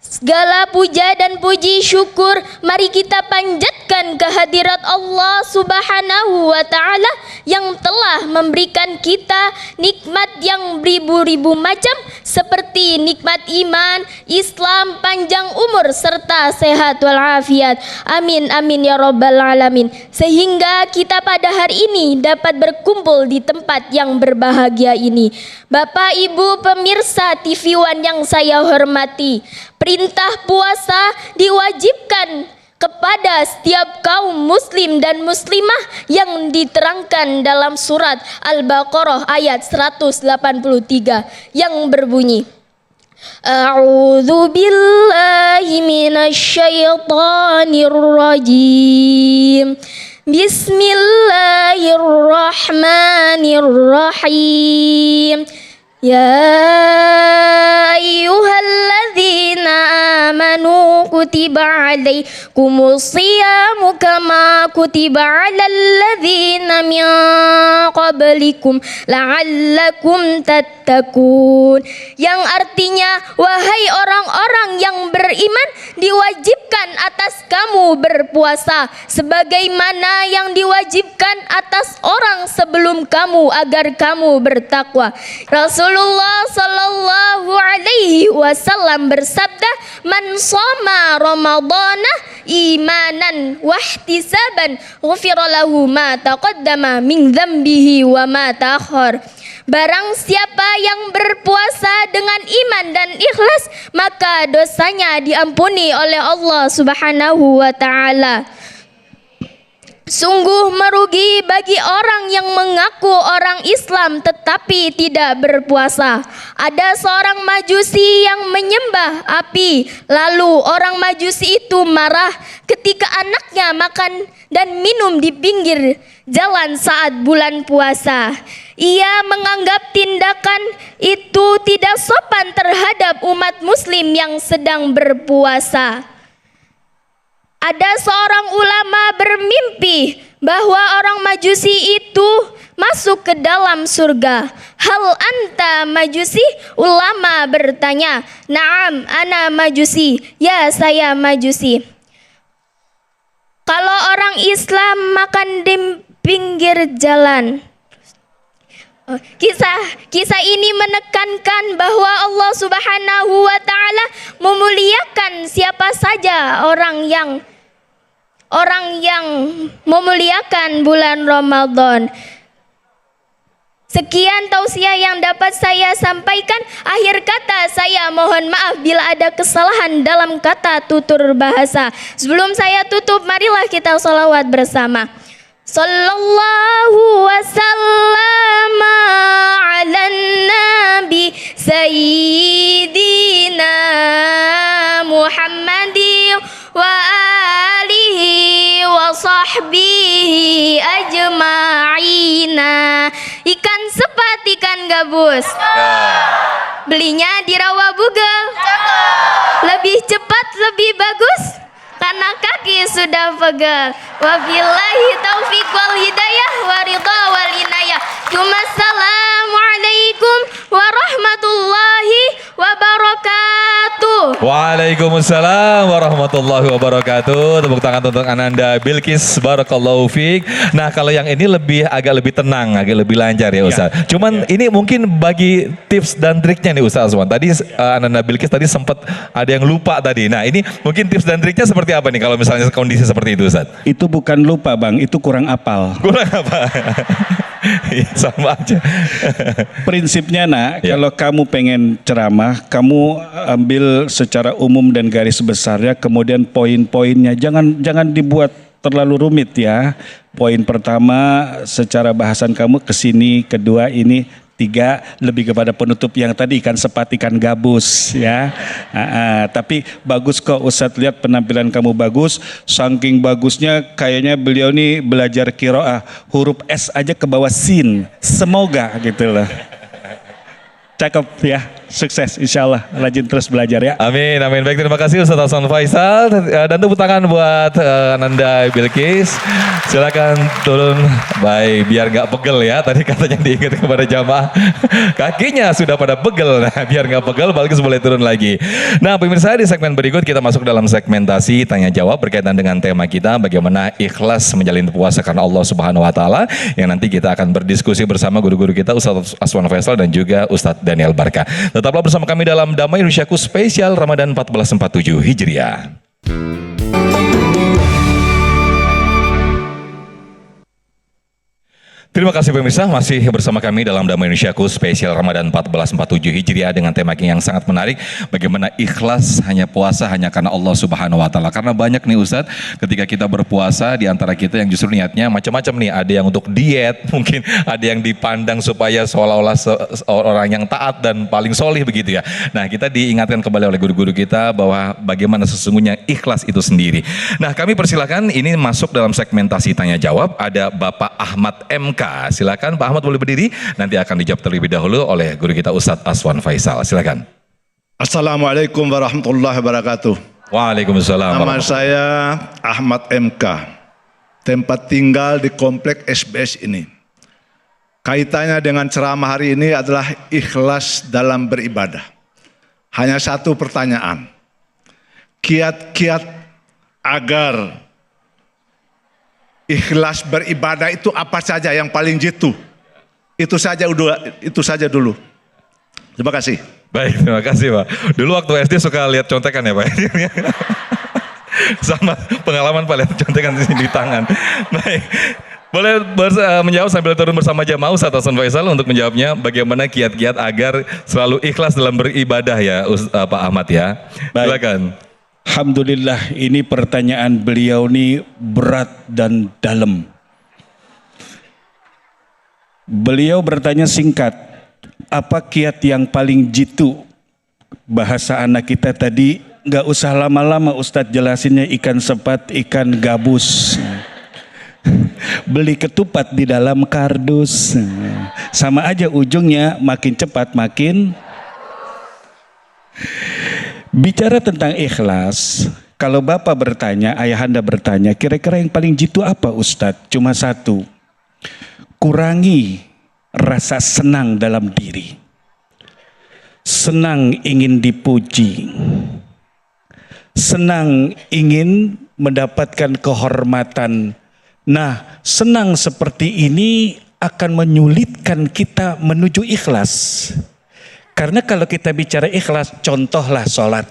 Segala puja dan puji syukur mari kita panjatkan kehadirat Allah Subhanahu wa ta'ala yang telah memberikan kita nikmat yang beribu-ribu macam seperti nikmat iman, Islam, panjang umur serta sehat walafiat. Amin amin ya rabbal alamin. Sehingga kita pada hari ini dapat berkumpul di tempat yang berbahagia ini. Bapak Ibu pemirsa TV One yang saya hormati, perintah puasa diwajibkan kepada setiap kaum muslim dan muslimah yang diterangkan dalam surat Al-Baqarah ayat 183 yang berbunyi, A'udzu billahi minasyaitonir rajim. Bismillahirrahmanirrahim. Ya ayyuhalladzina amanu kutiba alaikumus siyamu kama kutiba alal ladzina min qablikum la'allakum tattaqun. Yang artinya, wahai orang-orang yang beriman, diwajibkan atas kamu berpuasa sebagaimana yang diwajibkan atas orang sebelum kamu agar kamu bertakwa. Rasulullah sallallahu alaihi wasallam bersabda, "Man shoma Ramadhana imanan wahtisaban, ghufira lahu ma taqaddama min dzambihi wa ma ta'akhkhar." Barang siapa yang berpuasa dengan iman dan ikhlas, maka dosanya diampuni oleh Allah Subhanahu wa taala. Sungguh merugi bagi orang yang mengaku orang Islam tetapi tidak berpuasa. Ada seorang Majusi yang menyembah api. Lalu orang Majusi itu marah ketika anaknya makan dan minum di pinggir jalan saat bulan puasa. Ia menganggap tindakan itu tidak sopan terhadap umat muslim yang sedang berpuasa. Ada seorang ulama bermimpi bahwa orang Majusi itu masuk ke dalam surga. Hal anta Majusi? Ulama bertanya. Naam, ana Majusi. Ya, saya Majusi. Kalau orang Islam makan di pinggir jalan. Kisah ini menekankan bahwa Allah Subhanahu wa taala memuliakan siapa saja orang yang memuliakan bulan Ramadan. Sekian tausiah yang dapat saya sampaikan. Akhir kata saya mohon maaf bila ada kesalahan dalam kata tutur bahasa. Sebelum saya tutup, marilah kita sholawat bersama. Sallallahu wasallam ala nabi sayyidina Muhammadin wa alihi wa sahbihi ajma'ina. Ikan sepat, ikan gabus. Belinya di Rawabugel. Lebih cepat, lebih bagus karena kaki sudah pegal. Wabillahi taufiq wal hidayah wa ridha wal inayah. Assalamualaikum warahmatullahi wabarakatuh. Waalaikumsalam warahmatullahi wabarakatuh. Tepuk tangan untuk Ananda Bilqis, barakallahu fiik. Nah, kalau yang ini agak lebih tenang, agak lebih lancar ya Ustaz. Cuman ini mungkin bagi tips dan triknya nih Ustaz Aswan. Tadi Ananda Bilqis tadi sempat ada yang lupa tadi. Nah, ini mungkin tips dan triknya seperti apa nih kalau misalnya kondisi seperti itu Ustaz? Itu bukan lupa Bang, itu kurang apal. Kurang apa? Sama aja. Prinsipnya kalau kamu pengen ceramah, kamu ambil secara umum dan garis besarnya, kemudian poin-poinnya jangan dibuat terlalu rumit ya. Poin pertama secara bahasan kamu ke sini, kedua ini, tiga lebih kepada penutup yang tadi ikan sepat, ikan gabus ya. Tapi bagus kok Ustadz, lihat penampilan kamu bagus. Saking bagusnya kayaknya beliau nih belajar qiraah huruf S aja ke bawah sin. Semoga gitu loh. Cakep ya, sukses insyaallah, rajin terus belajar ya. Amin, amin. Baik, terima kasih Ustaz Hasan Faisal, dan tepuk tangan buat Ananda Bilqis. Silakan turun, baik, biar nggak pegel ya. Tadi katanya diingat kepada jamaah, kakinya sudah pada pegel. Nah, biar nggak pegel, Bilqis boleh turun lagi. Nah, pemirsa, di segmen berikut kita masuk dalam segmentasi tanya jawab berkaitan dengan tema kita, bagaimana ikhlas menjalin puasa karena Allah Subhanahu Wa Taala. Yang nanti kita akan berdiskusi bersama guru-guru kita, Ustaz Aswan Faisal dan juga Ustaz Daniel Barka. Tetaplah bersama kami dalam Damai Indonesiaku spesial Ramadan 1447 Hijriah. Terima kasih pemirsa, masih bersama kami dalam Damai Indonesiaku spesial Ramadan 1447 Hijriah dengan tema yang sangat menarik. Bagaimana ikhlas hanya puasa hanya karena Allah Subhanahu Wa Taala. Karena banyak nih Ustadz, ketika kita berpuasa di antara kita yang justru niatnya macam-macam nih. Ada yang untuk diet, mungkin ada yang dipandang supaya seolah-olah orang yang taat dan paling solih begitu ya. Nah, kita diingatkan kembali oleh guru-guru kita bahwa bagaimana sesungguhnya ikhlas itu sendiri. Nah, kami persilakan ini masuk dalam segmentasi tanya jawab. Ada Bapak Ahmad MK. Silakan Pak Ahmad boleh berdiri, nanti akan dijawab terlebih dahulu oleh guru kita Ustadz Aswan Faisal. Silakan. Assalamualaikum warahmatullahi wabarakatuh. Waalaikumsalam. Nama saya Ahmad MK. Tempat tinggal di komplek SBS ini. Kaitannya dengan ceramah hari ini adalah ikhlas dalam beribadah. Hanya satu pertanyaan. Kiat-kiat agar ikhlas beribadah itu apa saja yang paling jitu? Itu saja dulu. Terima kasih. Baik, terima kasih Pak. Dulu waktu SD suka lihat contekan ya Pak. Sama pengalaman Pak lihat contekan di tangan. Baik. Boleh menjawab sambil turun bersama jamaah Ustadz Hasan Faisal untuk menjawabnya bagaimana kiat-kiat agar selalu ikhlas dalam beribadah ya Pak Ahmad ya. Silakan. Alhamdulillah, ini pertanyaan beliau ini berat dan dalam. Beliau bertanya singkat, apa kiat yang paling jitu? Bahasa anak kita tadi, nggak usah lama-lama Ustadz jelasinnya, ikan sepat, ikan gabus. Beli ketupat di dalam kardus. Sama aja ujungnya, makin cepat makin. Bicara tentang ikhlas, kalau Bapak bertanya, ayahanda bertanya, kira-kira yang paling jitu apa Ustadz? Cuma satu, kurangi rasa senang dalam diri. Senang ingin dipuji, senang ingin mendapatkan kehormatan. Nah, senang seperti ini akan menyulitkan kita menuju ikhlas. Karena kalau kita bicara ikhlas, contohlah sholat.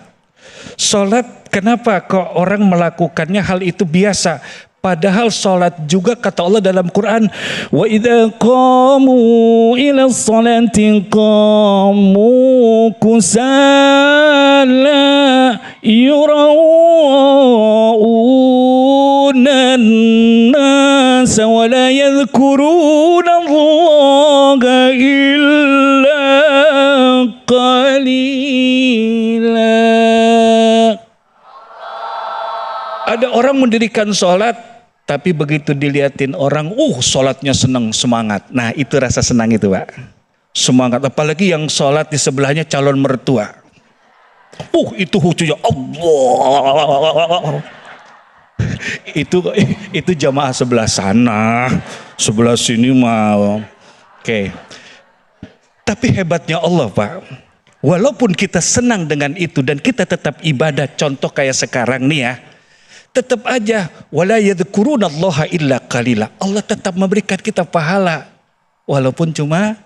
Sholat, kenapa kok orang melakukannya hal itu biasa? Padahal sholat juga kata Allah dalam Quran, wa idza qamu ila sholati qamu kusala yura'una an-nas wa la yadhkuruna Allah illa qalila. Ada orang mendirikan sholat, tapi begitu dilihatin orang, sholatnya senang, semangat. Nah itu rasa senang itu Pak. Semangat, apalagi yang sholat di sebelahnya calon mertua. Itu khusyuknya Allah. Itu jamaah sebelah sana, sebelah sini mau. Oke. Tapi hebatnya Allah Pak, walaupun kita senang dengan itu dan kita tetap ibadah, contoh kayak sekarang nih ya, tetap aja wala yadhkurunallaha illa qalila. Allah tetap memberikan kita pahala walaupun cuma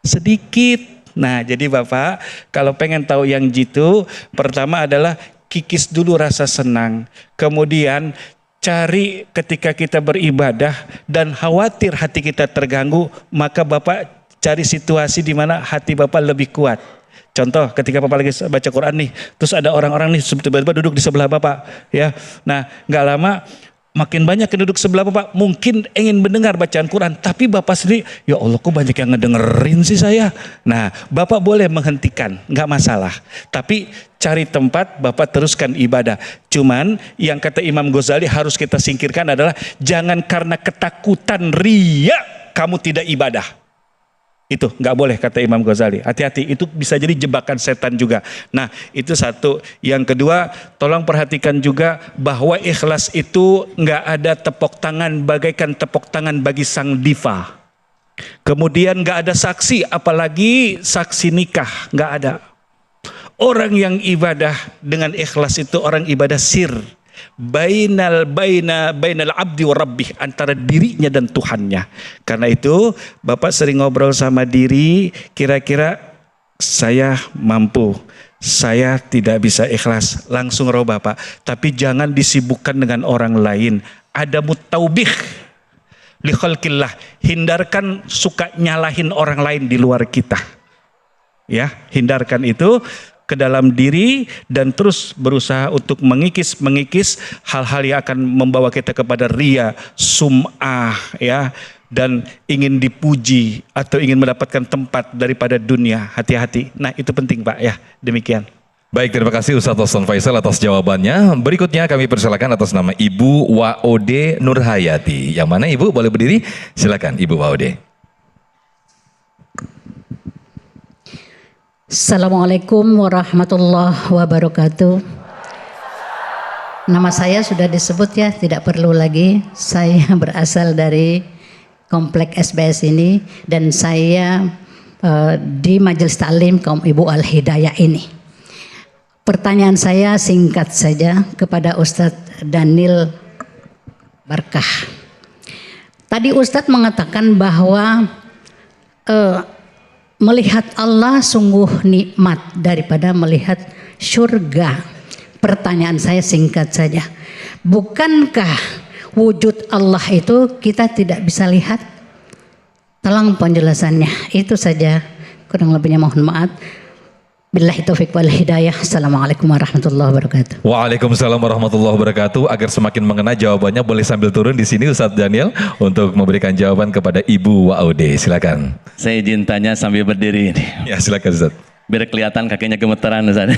sedikit. Nah, jadi Bapak, kalau pengen tahu yang jitu, pertama adalah kikis dulu rasa senang. Kemudian cari ketika kita beribadah dan khawatir hati kita terganggu, maka Bapak cari situasi di mana hati Bapak lebih kuat. Contoh ketika Bapak lagi baca Quran nih, terus ada orang-orang nih tiba-tiba duduk di sebelah Bapak, ya. Nah, nggak lama makin banyak yang duduk sebelah Bapak, mungkin ingin mendengar bacaan Quran, tapi Bapak sendiri, ya Allah kok banyak yang ngedengerin sih saya. Nah, Bapak boleh menghentikan, nggak masalah. Tapi cari tempat Bapak teruskan ibadah. Cuman yang kata Imam Ghazali harus kita singkirkan adalah jangan karena ketakutan riya kamu tidak ibadah. Itu nggak boleh kata Imam Ghazali. Hati-hati, itu bisa jadi jebakan setan juga. Nah itu satu. Yang kedua, tolong perhatikan juga bahwa ikhlas itu nggak ada tepuk tangan bagaikan tepuk tangan bagi sang diva. Kemudian nggak ada saksi, apalagi saksi nikah, nggak ada. Orang yang ibadah dengan ikhlas itu orang ibadah sir. Bainal abdi wa rabbih, antara dirinya dan Tuhannya. Karena itu Bapak sering ngobrol sama diri, kira-kira saya mampu, saya tidak bisa ikhlas, langsung roh Bapak. Tapi jangan disibukkan dengan orang lain. Ada mutaubih. li khalqillah. Hindarkan suka nyalahin orang lain di luar kita. Ya, hindarkan itu ke dalam diri dan terus berusaha untuk mengikis hal-hal yang akan membawa kita kepada ria, sum'ah, ya, dan ingin dipuji atau ingin mendapatkan tempat daripada dunia. Hati-hati. Nah, itu penting, Pak, ya. Demikian. Baik, terima kasih Ustadz Hasan Faisal atas jawabannya. Berikutnya kami persilakan atas nama Ibu Waode Nurhayati. Yang mana Ibu boleh berdiri? Silakan Ibu Waode. Assalamualaikum warahmatullahi wabarakatuh. Nama saya sudah disebut ya, tidak perlu lagi. Saya berasal dari Komplek SBS ini dan saya di Majelis Taklim Kaum Ibu Al-Hidayah ini. Pertanyaan saya singkat saja kepada Ustadz Daniel Barkah. Tadi Ustadz mengatakan bahwa melihat Allah sungguh nikmat daripada melihat surga. Pertanyaan saya singkat saja. Bukankah wujud Allah itu kita tidak bisa lihat? Tolong penjelasannya. Itu saja. Kurang lebihnya mohon maaf. Billahi taufiq wal hidayah. Assalamualaikum warahmatullahi wabarakatuh. Waalaikumsalam warahmatullahi wabarakatuh. Agar semakin mengena jawabannya, boleh sambil turun di sini Ustadz Daniel untuk memberikan jawaban kepada Ibu Waode. Silakan. Saya izin tanya sambil berdiri ini. Ya, silakan Ustadz. Biar kelihatan kakinya gemeteran Ustadz.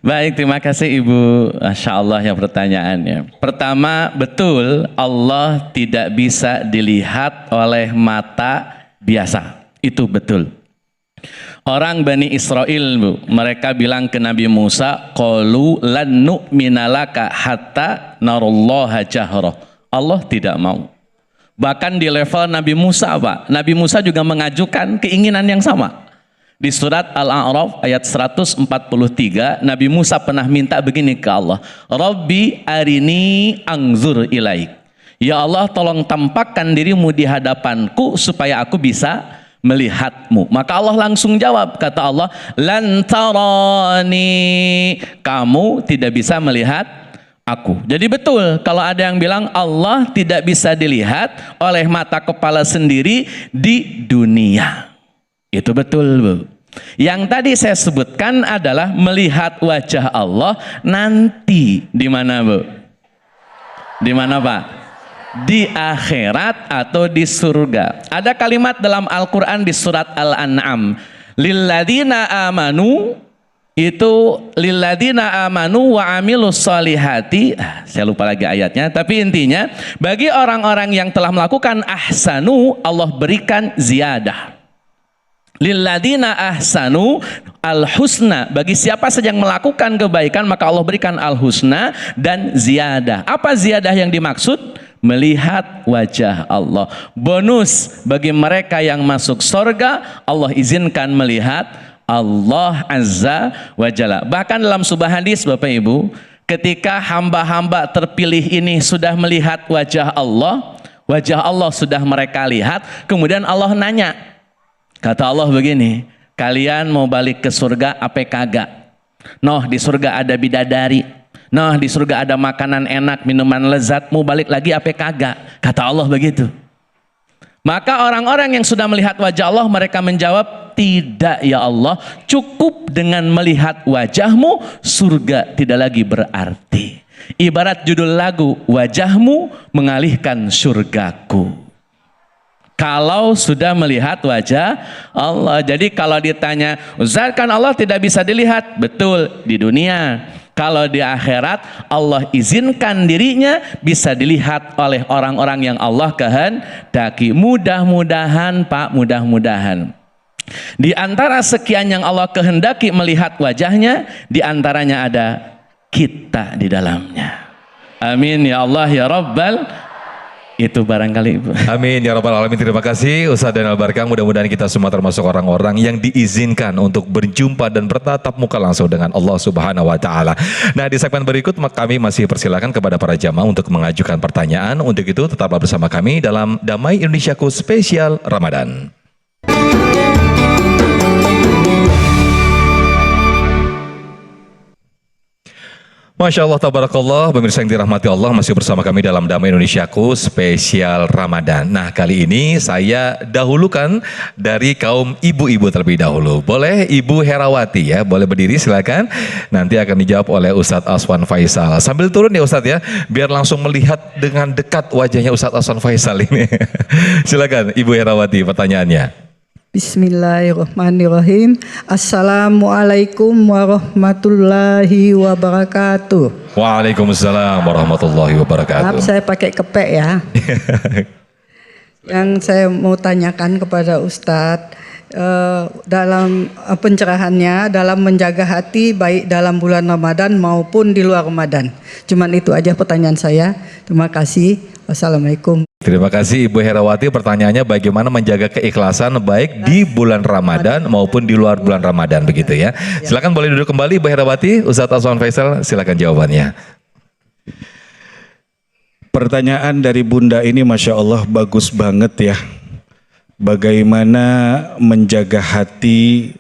Baik, terima kasih Ibu. Masya Allah ya pertanyaannya. Pertama, betul Allah tidak bisa dilihat oleh mata biasa. Itu betul. Orang Bani Israel, Bu, mereka bilang ke Nabi Musa, qalu lan nu'mina laka hatta narallaha jahra. Allah tidak mau. Bahkan di level Nabi Musa, Pak, Nabi Musa juga mengajukan keinginan yang sama. Di surat Al-A'raf ayat 143, Nabi Musa pernah minta begini ke Allah, Rabbi arini angzur ilaik. Ya Allah, tolong tampakkan dirimu di hadapanku supaya aku bisa melihatmu. Maka Allah langsung jawab, kata Allah, lan tarani, kamu tidak bisa melihat aku. Jadi betul kalau ada yang bilang Allah tidak bisa dilihat oleh mata kepala sendiri di dunia. Itu betul, Bu. Yang tadi saya sebutkan adalah melihat wajah Allah nanti di mana, Bu? Di mana, Pak? Di akhirat atau di surga. Ada kalimat dalam Al-Quran di surat Al-An'am, lilladina amanu, itu lilladina amanu wa amilus solihati, saya lupa lagi ayatnya, tapi intinya bagi orang-orang yang telah melakukan ahsanu, Allah berikan ziyadah. Lilladina ahsanu al-husna, bagi siapa saja yang melakukan kebaikan maka Allah berikan al-husna dan ziyadah. Apa ziyadah yang dimaksud? Melihat wajah Allah. Bonus bagi mereka yang masuk surga, Allah izinkan melihat Allah Azza wa Jalla. Bahkan dalam sebuah hadis Bapak Ibu, ketika hamba-hamba terpilih ini sudah melihat wajah Allah sudah mereka lihat, kemudian Allah nanya, kata Allah begini, kalian mau balik ke surga apa kagak? Noh, di surga ada bidadari. Nah, di surga ada makanan enak, minuman lezat, mau balik lagi apa kagak? Kata Allah begitu. Maka orang-orang yang sudah melihat wajah Allah, mereka menjawab, tidak ya Allah, cukup dengan melihat wajahmu, surga tidak lagi berarti. Ibarat judul lagu, wajahmu mengalihkan surgaku. Kalau sudah melihat wajah Allah. Jadi kalau ditanya, Ustaz kan Allah tidak bisa dilihat? Betul, di dunia. Kalau di akhirat Allah izinkan dirinya bisa dilihat oleh orang-orang yang Allah kehendaki. Mudah-mudahan Pak, mudah-mudahan. Di antara sekian yang Allah kehendaki melihat wajahnya, di antaranya ada kita di dalamnya. Amin ya Allah ya Rabbal. Itu barangkali Ibu. Amin ya rabbal alamin. Terima kasih Ustadz Daniel Barkah. Mudah-mudahan kita semua termasuk orang-orang yang diizinkan untuk berjumpa dan bertatap muka langsung dengan Allah Subhanahu wa taala. Nah, di segmen berikut kami masih persilakan kepada para jamaah untuk mengajukan pertanyaan. Untuk itu tetaplah bersama kami dalam Damai Indonesiaku Spesial Ramadan. Masya Allah, tabarakallah, pemirsa yang dirahmati Allah, masih bersama kami dalam Damai Indonesiaku spesial Ramadan. Nah, kali ini saya dahulukan dari kaum ibu-ibu terlebih dahulu. Boleh Ibu Herawati ya, boleh berdiri silakan. Nanti akan dijawab oleh Ustadz Aswan Faisal. Sambil turun ya Ustadz ya, biar langsung melihat dengan dekat wajahnya Ustadz Aswan Faisal ini. Silakan Ibu Herawati pertanyaannya. Bismillahirrahmanirrahim. Assalamualaikum warahmatullahi wabarakatuh. Waalaikumsalam warahmatullahi wabarakatuh. Maaf saya pakai kepek ya. Yang saya mau tanyakan kepada Ustadz, dalam pencerahannya dalam menjaga hati baik dalam bulan Ramadan maupun di luar Ramadan. Cuman itu aja pertanyaan saya. Terima kasih. Wassalamualaikum. Terima kasih Ibu Herawati, pertanyaannya bagaimana menjaga keikhlasan baik di bulan Ramadan maupun di luar bulan Ramadan begitu ya. Silakan boleh duduk kembali Ibu Herawati. Ustadz Aswan Faisal silakan jawabannya. Pertanyaan dari Bunda ini Masya Allah bagus banget ya. Bagaimana menjaga hati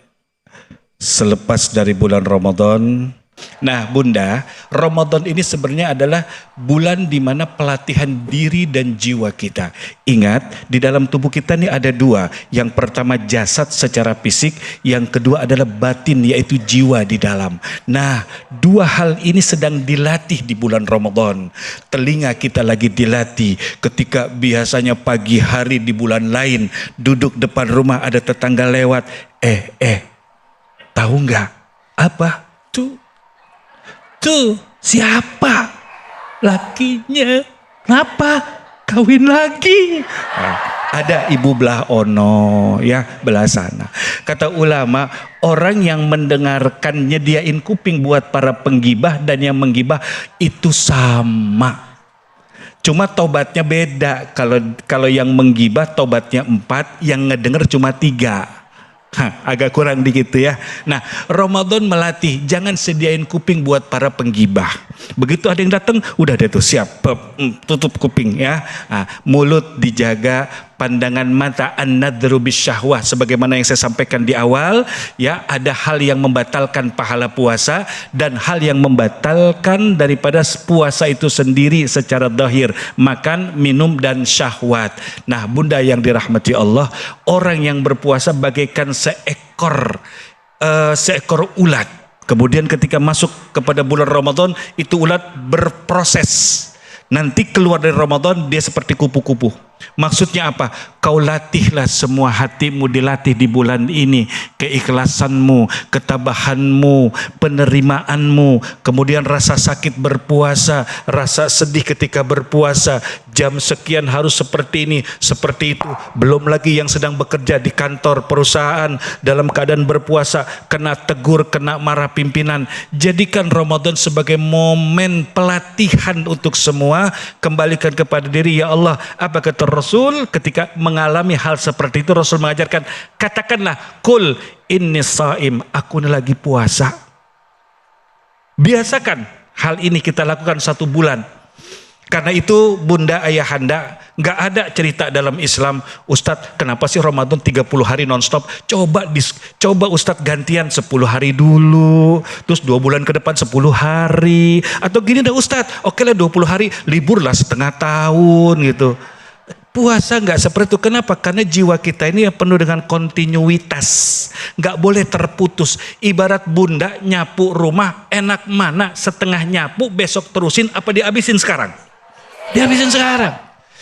selepas dari bulan Ramadan. Nah Bunda, Ramadan ini sebenarnya adalah bulan di mana pelatihan diri dan jiwa kita. Ingat, di dalam tubuh kita ini ada dua. Yang pertama jasad secara fisik, yang kedua adalah batin yaitu jiwa di dalam. Nah, dua hal ini sedang dilatih di bulan Ramadan. Telinga kita lagi dilatih ketika biasanya pagi hari di bulan lain duduk depan rumah ada tetangga lewat. Tahu nggak apa? Tuh, siapa? Lakinya. Kenapa? Kawin lagi. Ada ibu belah ono, ya belah sana. Kata ulama, orang yang mendengarkan nyediain kuping buat para penggibah dan yang menggibah itu sama. Cuma tobatnya beda. Kalau yang menggibah tobatnya 4, yang ngedenger cuma 3. Agak kurang dikit ya. Nah, Ramadan melatih jangan sediain kuping buat para penggibah. Begitu ada yang datang, udah deh tuh siap, tutup kuping ya. Nah, mulut dijaga, pandangan mata an-nadru bisyahwah sebagaimana yang saya sampaikan di awal ya, ada hal yang membatalkan pahala puasa dan hal yang membatalkan daripada puasa itu sendiri secara zahir, makan, minum dan syahwat. Nah, Bunda yang dirahmati Allah, orang yang berpuasa bagaikan seekor ulat. Kemudian ketika masuk kepada bulan Ramadan, itu ulat berproses. Nanti keluar dari Ramadan dia seperti kupu-kupu. Maksudnya apa? Kau latihlah semua hatimu, dilatih di bulan ini. Keikhlasanmu, ketabahanmu, penerimaanmu, kemudian rasa sakit berpuasa, rasa sedih ketika berpuasa. Jam sekian harus seperti ini, seperti itu. Belum lagi yang sedang bekerja di kantor perusahaan dalam keadaan berpuasa, kena tegur, kena marah pimpinan. Jadikan Ramadan sebagai momen pelatihan untuk semua. Kembalikan kepada diri, ya Allah, apa kata Rasul ketika mengalami hal seperti itu? Rasul mengajarkan, katakanlah kul inni shaim, aku ini lagi puasa. Biasakan hal ini kita lakukan 1 bulan. Karena itu Bunda Ayahanda, nggak ada cerita dalam Islam, Ustadz kenapa sih Ramadan 30 hari nonstop? Coba Ustadz gantian 10 hari dulu, terus 2 bulan ke depan 10 hari, atau gini dah Ustadz, oke lah 20 hari, liburlah setengah tahun gitu. Puasa nggak seperti itu. Kenapa? Karena jiwa kita ini penuh dengan kontinuitas, nggak boleh terputus. Ibarat Bunda nyapu rumah, enak mana setengah nyapu besok terusin apa dihabisin sekarang? Dihabisin sekarang.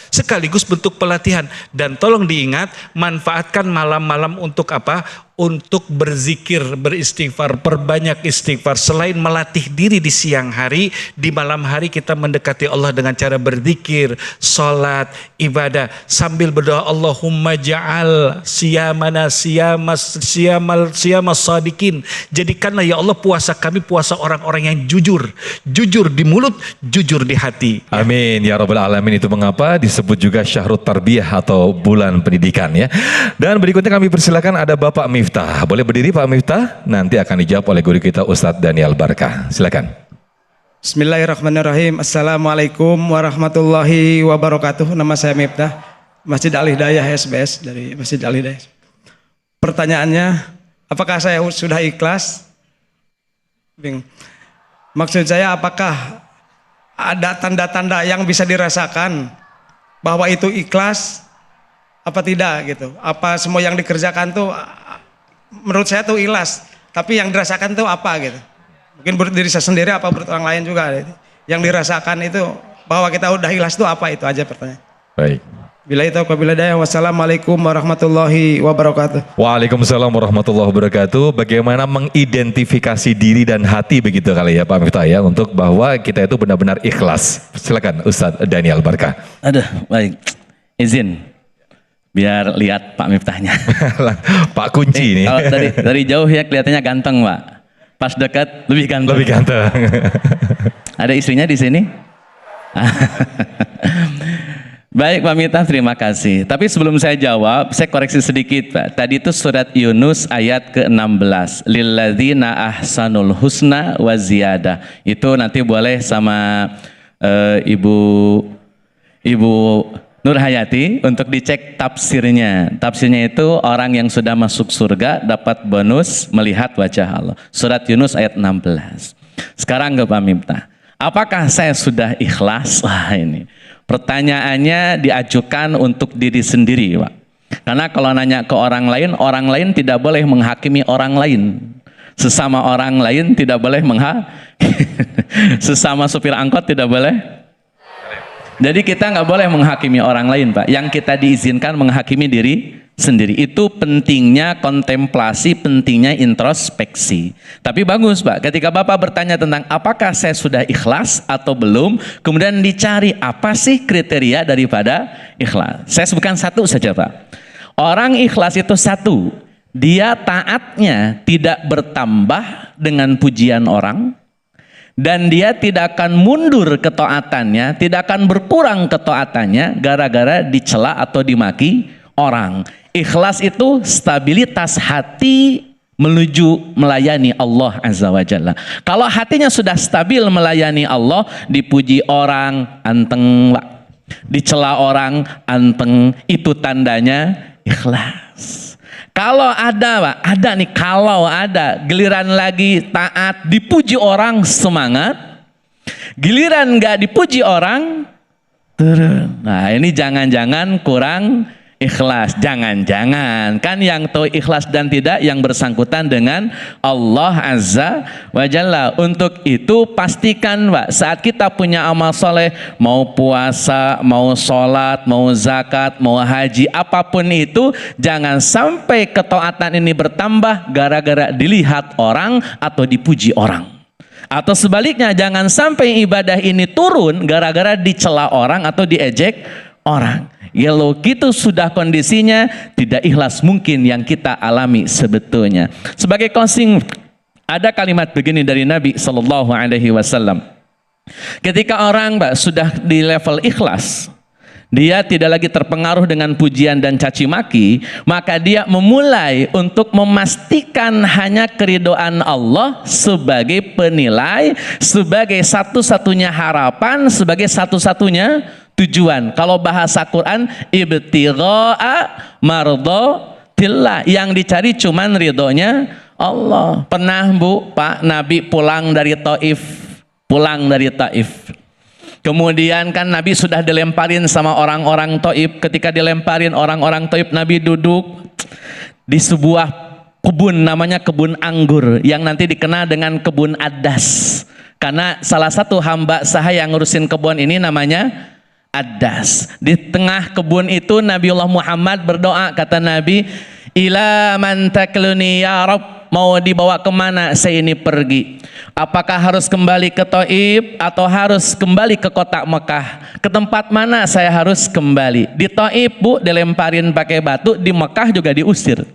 Sekaligus bentuk pelatihan. Dan tolong diingat, manfaatkan malam-malam untuk apa? Untuk berzikir, beristighfar, perbanyak istighfar. Selain melatih diri di siang hari, di malam hari kita mendekati Allah dengan cara berzikir, sholat, ibadah, sambil berdoa, Allahumma ja'al siyamana siyamas sadiqin. Jadikanlah ya Allah puasa kami puasa orang-orang yang jujur. Jujur di mulut, jujur di hati. Amin ya rabbal alamin. Itu mengapa disebut juga Syahrut Tarbiyah atau bulan pendidikan ya. Dan berikutnya kami persilakan ada Bapak Miftah. Boleh berdiri Pak Miftah, nanti akan dijawab oleh guru kita Ustadz Daniel Barkah. Silakan. Bismillahirrahmanirrahim. Assalamualaikum warahmatullahi wabarakatuh. Nama saya Miftah, Masjid Al-Hidayah SBS, dari Masjid Al-Hidayah. Pertanyaannya, apakah saya sudah ikhlas? Maksud saya apakah ada tanda-tanda yang bisa dirasakan bahwa itu ikhlas apa tidak gitu? Apa semua yang dikerjakan tuh menurut saya tuh ikhlas, tapi yang dirasakan tuh apa gitu? Mungkin menurut diri saya sendiri apa menurut orang lain juga gitu. Yang dirasakan itu bahwa kita udah ikhlas itu apa, itu aja pertanyaan. Baik. Bila itu bila daya, wassalamualaikum warahmatullahi wabarakatuh. Waalaikumsalam warahmatullahi wabarakatuh. Bagaimana mengidentifikasi diri dan hati begitu kali ya Pak Miftah ya, untuk bahwa kita itu benar-benar ikhlas. Silakan Ustadz Daniel Barkah. Aduh, baik. Izin biar lihat Pak Miftahnya. Pak kunci ini. Kalau dari jauh ya kelihatannya ganteng, Pak. Pas dekat lebih ganteng. Lebih ganteng. Ada istrinya di sini? Baik Pak Miftah, terima kasih. Tapi sebelum saya jawab, saya koreksi sedikit Pak. Tadi itu surat Yunus ayat ke-16. Lilladzina ahsanul husna wa ziyadah. Itu nanti boleh sama Ibu Nur Hayati untuk dicek tafsirnya. Tafsirnya itu orang yang sudah masuk surga dapat bonus melihat wajah Allah. Surat Yunus ayat 16. Sekarang ke Pak Miftah. Apakah saya sudah ikhlas? Wah ini. Pertanyaannya diajukan untuk diri sendiri, Pak. Karena kalau nanya ke orang lain tidak boleh menghakimi orang lain. Sesama orang lain tidak boleh sesama supir angkot tidak boleh. Jadi kita nggak boleh menghakimi orang lain, Pak. Yang kita diizinkan menghakimi diri sendiri. Itu pentingnya kontemplasi, pentingnya introspeksi. Tapi bagus, Pak, ketika Bapak bertanya tentang apakah saya sudah ikhlas atau belum, kemudian dicari apa sih kriteria daripada ikhlas. Saya sebutkan satu saja, Pak. Orang ikhlas itu satu, dia taatnya tidak bertambah dengan pujian orang, dan dia tidak akan mundur ketaatannya, tidak akan berkurang ketaatannya gara-gara dicela atau dimaki orang. Ikhlas itu stabilitas hati menuju melayani Allah Azza wa Jalla. Kalau hatinya sudah stabil melayani Allah, dipuji orang anteng, dicela orang anteng, itu tandanya ikhlas. Kalau ada, Pak, kalau ada giliran lagi taat, dipuji orang semangat, giliran nggak dipuji orang turun. Nah ini jangan-jangan kurang ikhlas. Jangan-jangan kan yang tahu ikhlas dan tidak yang bersangkutan dengan Allah Azza wa Jalla. Untuk itu pastikan, Pak, saat kita punya amal soleh, mau puasa, mau sholat, mau zakat, mau haji, apapun itu, jangan sampai ketaatan ini bertambah gara-gara dilihat orang atau dipuji orang. Atau sebaliknya, jangan sampai ibadah ini turun gara-gara dicela orang atau diejek orang. Kalau gitu sudah kondisinya tidak ikhlas mungkin yang kita alami sebetulnya. Sebagai closing, ada kalimat begini dari Nabi Sallallahu Alaihi Wasallam. Ketika orang, Mbak, sudah di level ikhlas, dia tidak lagi terpengaruh dengan pujian dan caci maki, maka dia memulai untuk memastikan hanya keridhaan Allah sebagai penilai, sebagai satu-satunya harapan, sebagai satu-satunya tujuan. Kalau bahasa Quran, ibtigha'a mardatillah, yang dicari cuman ridhonya Allah. Pernah, Bu, Pak, Nabi pulang dari Taif. Kemudian kan Nabi sudah dilemparin sama orang-orang Taif. Ketika dilemparin orang-orang Taif, Nabi duduk di sebuah kebun, namanya kebun anggur, yang nanti dikenal dengan kebun Adas. Karena salah satu hamba sahaya yang ngurusin kebun ini namanya Adas. Di tengah kebun itu Nabiullah Muhammad berdoa, kata Nabi, ila man takluni ya Rabb, mau dibawa kemana saya ini pergi? Apakah harus kembali ke Taif atau harus kembali ke kota Mekah? Ke tempat mana saya harus kembali? Di Taif, Bu, dilemparin pakai batu, di Mekah juga diusir.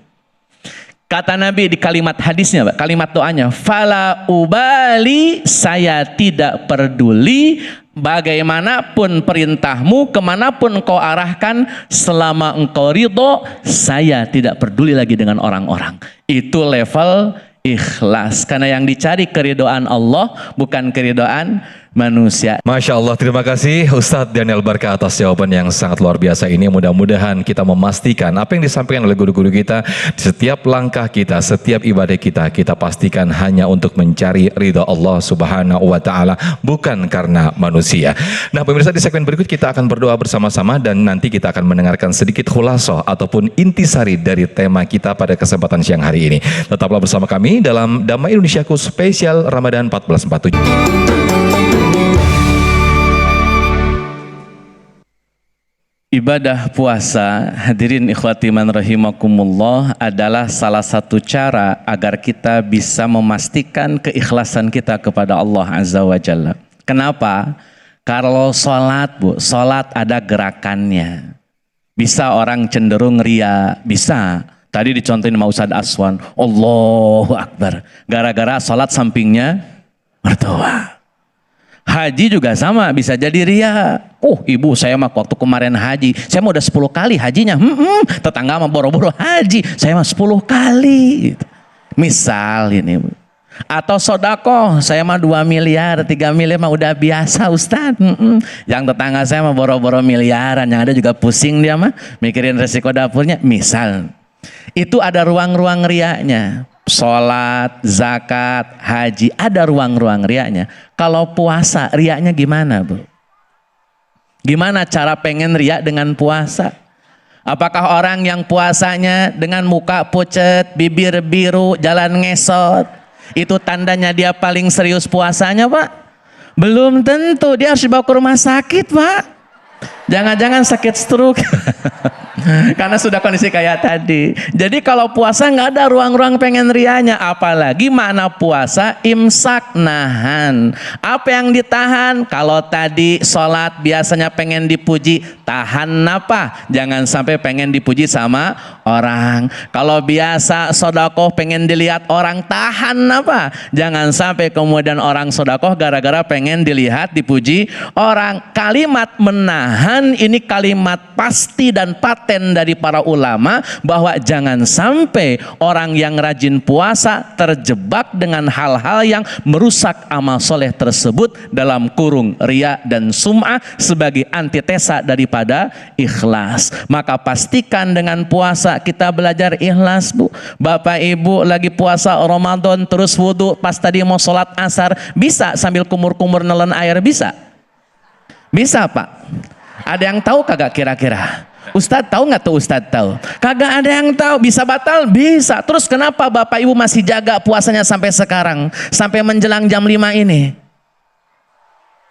Kata Nabi di kalimat hadisnya, kalimat doanya, fala ubali, saya tidak peduli bagaimanapun perintahmu, kemanapun kau arahkan, selama engkau ridho, saya tidak peduli lagi dengan orang-orang. Itu level ikhlas, karena yang dicari keridhaan Allah, bukan keridhaan manusia. Masya Allah, terima kasih Ustadz Daniel Barkah atas jawaban yang sangat luar biasa ini. Mudah-mudahan kita memastikan apa yang disampaikan oleh guru-guru kita, di setiap langkah kita, setiap ibadah kita pastikan hanya untuk mencari ridha Allah Subhanahu wa Ta'ala, bukan karena manusia. Nah pemirsa, di segmen berikut kita akan berdoa bersama-sama dan nanti kita akan mendengarkan sedikit khulasoh ataupun intisari dari tema kita pada kesempatan siang hari ini. Tetaplah bersama kami dalam Damai Indonesiaku spesial Ramadan 1447. Ibadah puasa, hadirin ikhwati man rahimakumullah, adalah salah satu cara agar kita bisa memastikan keikhlasan kita kepada Allah Azza wa Jalla. Kenapa? Kalau sholat bu, sholat ada gerakannya. Bisa orang cenderung ria, bisa. Tadi dicontohin sama Ustadz Aswan, Allahu Akbar. Gara-gara sholat sampingnya mertua. Haji juga sama, bisa jadi ria. Oh ibu, saya mah waktu kemarin haji, saya mah udah 10 kali hajinya. Tetangga mah boro-boro haji, saya mah 10 kali. Misal ini. Atau sodako, saya mah 2 miliar, 3 miliar mah udah biasa Ustadz. Yang tetangga saya mah boro-boro miliaran, yang ada juga pusing dia mah, mikirin resiko dapurnya. Misal, itu ada ruang-ruang riaknya. Sholat, zakat, haji, ada ruang-ruang riaknya. Kalau puasa, riaknya gimana bu? Gimana cara pengen riak dengan puasa? Apakah orang yang puasanya dengan muka pucet, bibir biru, jalan ngesot, itu tandanya dia paling serius puasanya pak? Belum tentu, dia harus dibawa ke rumah sakit pak. Jangan-jangan sakit stroke. Karena sudah kondisi kayak tadi. Jadi kalau puasa nggak ada ruang-ruang pengen rianya. Apalagi makna puasa imsak, nahan. Apa yang ditahan? Kalau tadi sholat biasanya pengen dipuji, tahan apa? Jangan sampai pengen dipuji sama orang. Kalau biasa sodakoh pengen dilihat orang, tahan apa? Jangan sampai kemudian orang sodakoh gara-gara pengen dilihat dipuji orang. Kalimat menahan ini kalimat pasti dan paten dari para ulama, bahwa jangan sampai orang yang rajin puasa terjebak dengan hal-hal yang merusak amal soleh tersebut, dalam kurung riya dan sum'ah, sebagai antitesa daripada ikhlas. Maka pastikan dengan puasa kita belajar ikhlas bu. Bapak ibu lagi puasa Ramadan terus wudhu, pas tadi mau sholat asar, bisa sambil kumur-kumur nelen air? Bisa? Bisa pak? Ada yang tahu kagak kira-kira? Ustadz tahu nggak tuh? Ustadz tahu? Kagak ada yang tahu. Bisa batal? Bisa. Terus kenapa bapak ibu masih jaga puasanya sampai sekarang, sampai menjelang jam 5 ini?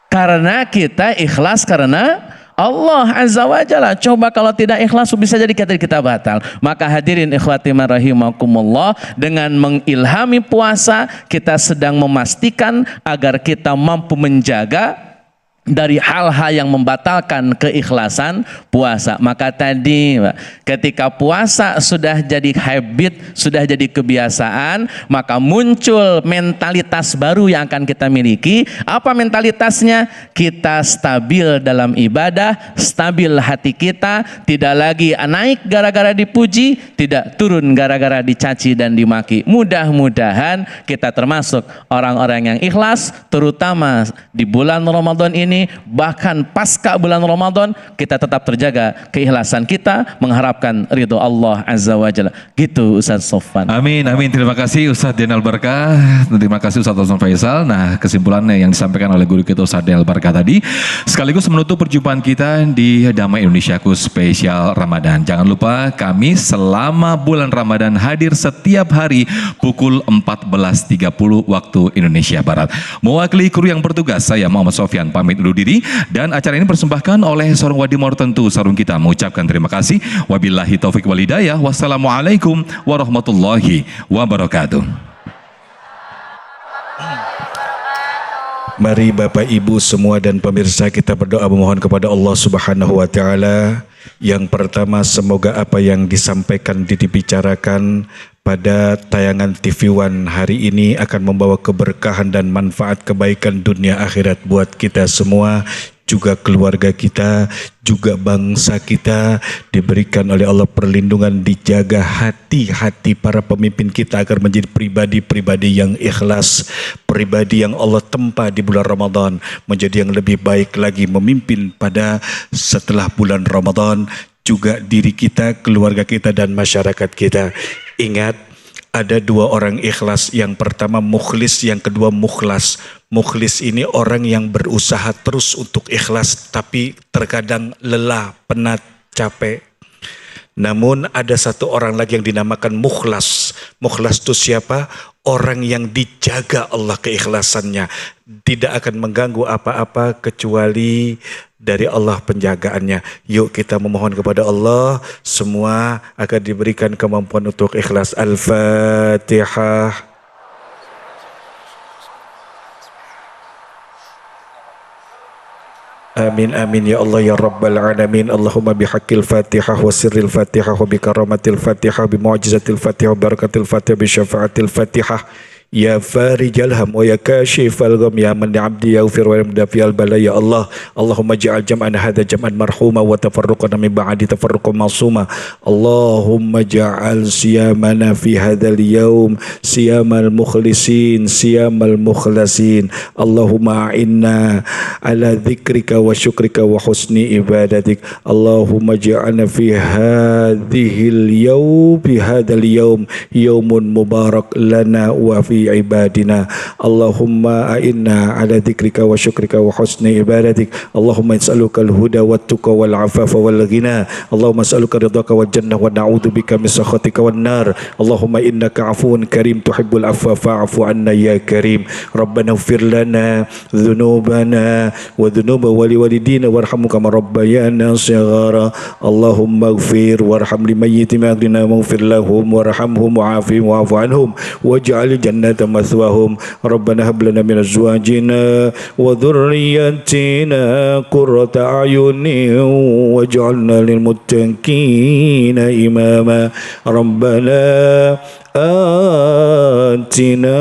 Karena kita ikhlas karena Allah Azza wa Jalla. Coba kalau tidak ikhlas bisa jadi kita batal. Maka hadirin ikhwati rahimakumullah, dengan mengilhami puasa kita sedang memastikan agar kita mampu menjaga dari hal-hal yang membatalkan keikhlasan puasa. Maka tadi ketika puasa sudah jadi habit, sudah jadi kebiasaan, maka muncul mentalitas baru yang akan kita miliki. Apa mentalitasnya? Kita stabil dalam ibadah, stabil hati kita, tidak lagi naik gara-gara dipuji, tidak turun gara-gara dicaci dan dimaki. Mudah-mudahan kita termasuk orang-orang yang ikhlas, terutama di bulan Ramadan ini. Bahkan pasca bulan Ramadan kita tetap terjaga keikhlasan kita, mengharapkan ridho Allah Azza wa Jalla. Gitu Ustaz Sofwan. Amin, amin. Terima kasih Ustaz Daniel Barkah. Terima kasih Ustaz Osman Faisal. Nah, kesimpulannya yang disampaikan oleh guru kita Ustaz Daniel Barkah tadi sekaligus menutup perjumpaan kita di Damai Indonesiaku spesial Ramadan. Jangan lupa kami selama bulan Ramadan hadir setiap hari pukul 14.30 waktu Indonesia Barat. Mewakili kru yang bertugas, saya Muhammad Sofyan pamit undur diri, dan acara ini dipersembahkan oleh Sarung Wadimor Tentu Sarung Kita mengucapkan terima kasih. Wabillahi taufik wal hidayah. Wassalamualaikum warahmatullahi wabarakatuh. Mari Bapak Ibu semua dan pemirsa kita berdoa memohon kepada Allah Subhanahu wa taala. Yang pertama, semoga apa yang disampaikan, dibicarakan pada tayangan TV One hari ini akan membawa keberkahan dan manfaat kebaikan dunia akhirat buat kita semua. juga keluarga kita, juga bangsa kita diberikan oleh Allah perlindungan, dijaga hati-hati para pemimpin kita agar menjadi pribadi-pribadi yang ikhlas, pribadi yang Allah tempa di bulan Ramadan menjadi yang lebih baik lagi memimpin pada setelah bulan Ramadan, juga diri kita, keluarga kita dan masyarakat kita. Ingat, ada dua orang ikhlas, yang pertama mukhlis, yang kedua mukhlas. Mukhlis ini orang yang berusaha terus untuk ikhlas tapi terkadang lelah, penat, capek. Namun ada satu orang lagi yang dinamakan mukhlas. Mukhlas itu siapa? Orang yang dijaga Allah keikhlasannya, tidak akan mengganggu apa-apa kecuali dari Allah penjagaannya. Yuk kita memohon kepada Allah, semua akan diberikan kemampuan untuk ikhlas. Al-Fatihah. Amin amin ya Allah ya Rabbal Alamin. Allahumma bihaqqil Fatihah wa sirril Fatihah wa bikaramatil Fatihah bi mu'jizatil Fatihah wa barakatil Fatihah bi syafaatil Fatihah. Ya farijal ham wa ya kashifal gham ya man abdi yaghfir wa yamdafi'al bala ya Allah. Allahumma ja'al jam'ana hadha jam'an marhuma wa tafarruqana min ba'di tafarruqan ma'suma. Allahumma ja'al siyamana fi hadzal yawm siyamal mukhlisin siyamal mukhlasin. Allahumma a'inna ala dzikrika wa syukrika wa husni ibadatik. Allahumma ja'alna fi hadhil yawm fi hadzal yawm yawmun mubarak lana wa fi ibadina. Allahumma a'inna ala dzikrika wa syukrika wa husni ibadatik. Allahumma is'aluka al-huda wa tuqa wal afafa wal ghina. Allahumma is'aluka ridhaka wal jannah wa na'udzu bika min sakhatika wan nar. Allahumma innaka 'afuwun karim tuhibbul 'afwa fa'fu 'anna ya karim. Rabbana ighfir lana dhunubana wa dhunuba waliwalidina warhamhum kama rabbayana shighara. Allahumma ighfir warham limayyitina aghnina waghfir lahum warhamhum wa'afihim wa'fu 'anhum waj'al jannata مثواهم. ربنا هب لنا من أزواجنا وذرياتنا قرة أعين واجعلنا للمتقين إماما. ربنا آتنا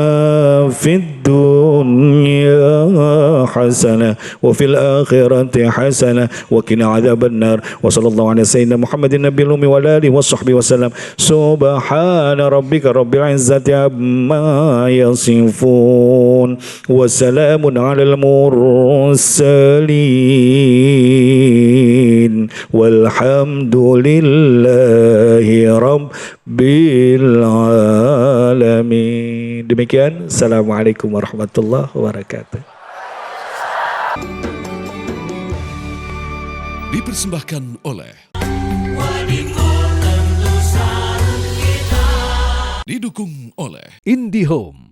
في الدنيا حسنة وفي الآخرة حسنة وقنا عذاب النار. وصلى الله على سيدنا محمد النبي الأمي وعلى آله وصحبه وسلم. سبحان ربك رب العزة عما يصفون وسلام على المرسلين والحمد لله رب العالمين. Demikian, Assalamualaikum warahmatullahi wabarakatuh. Dipersembahkan oleh didukung oleh IndiHome,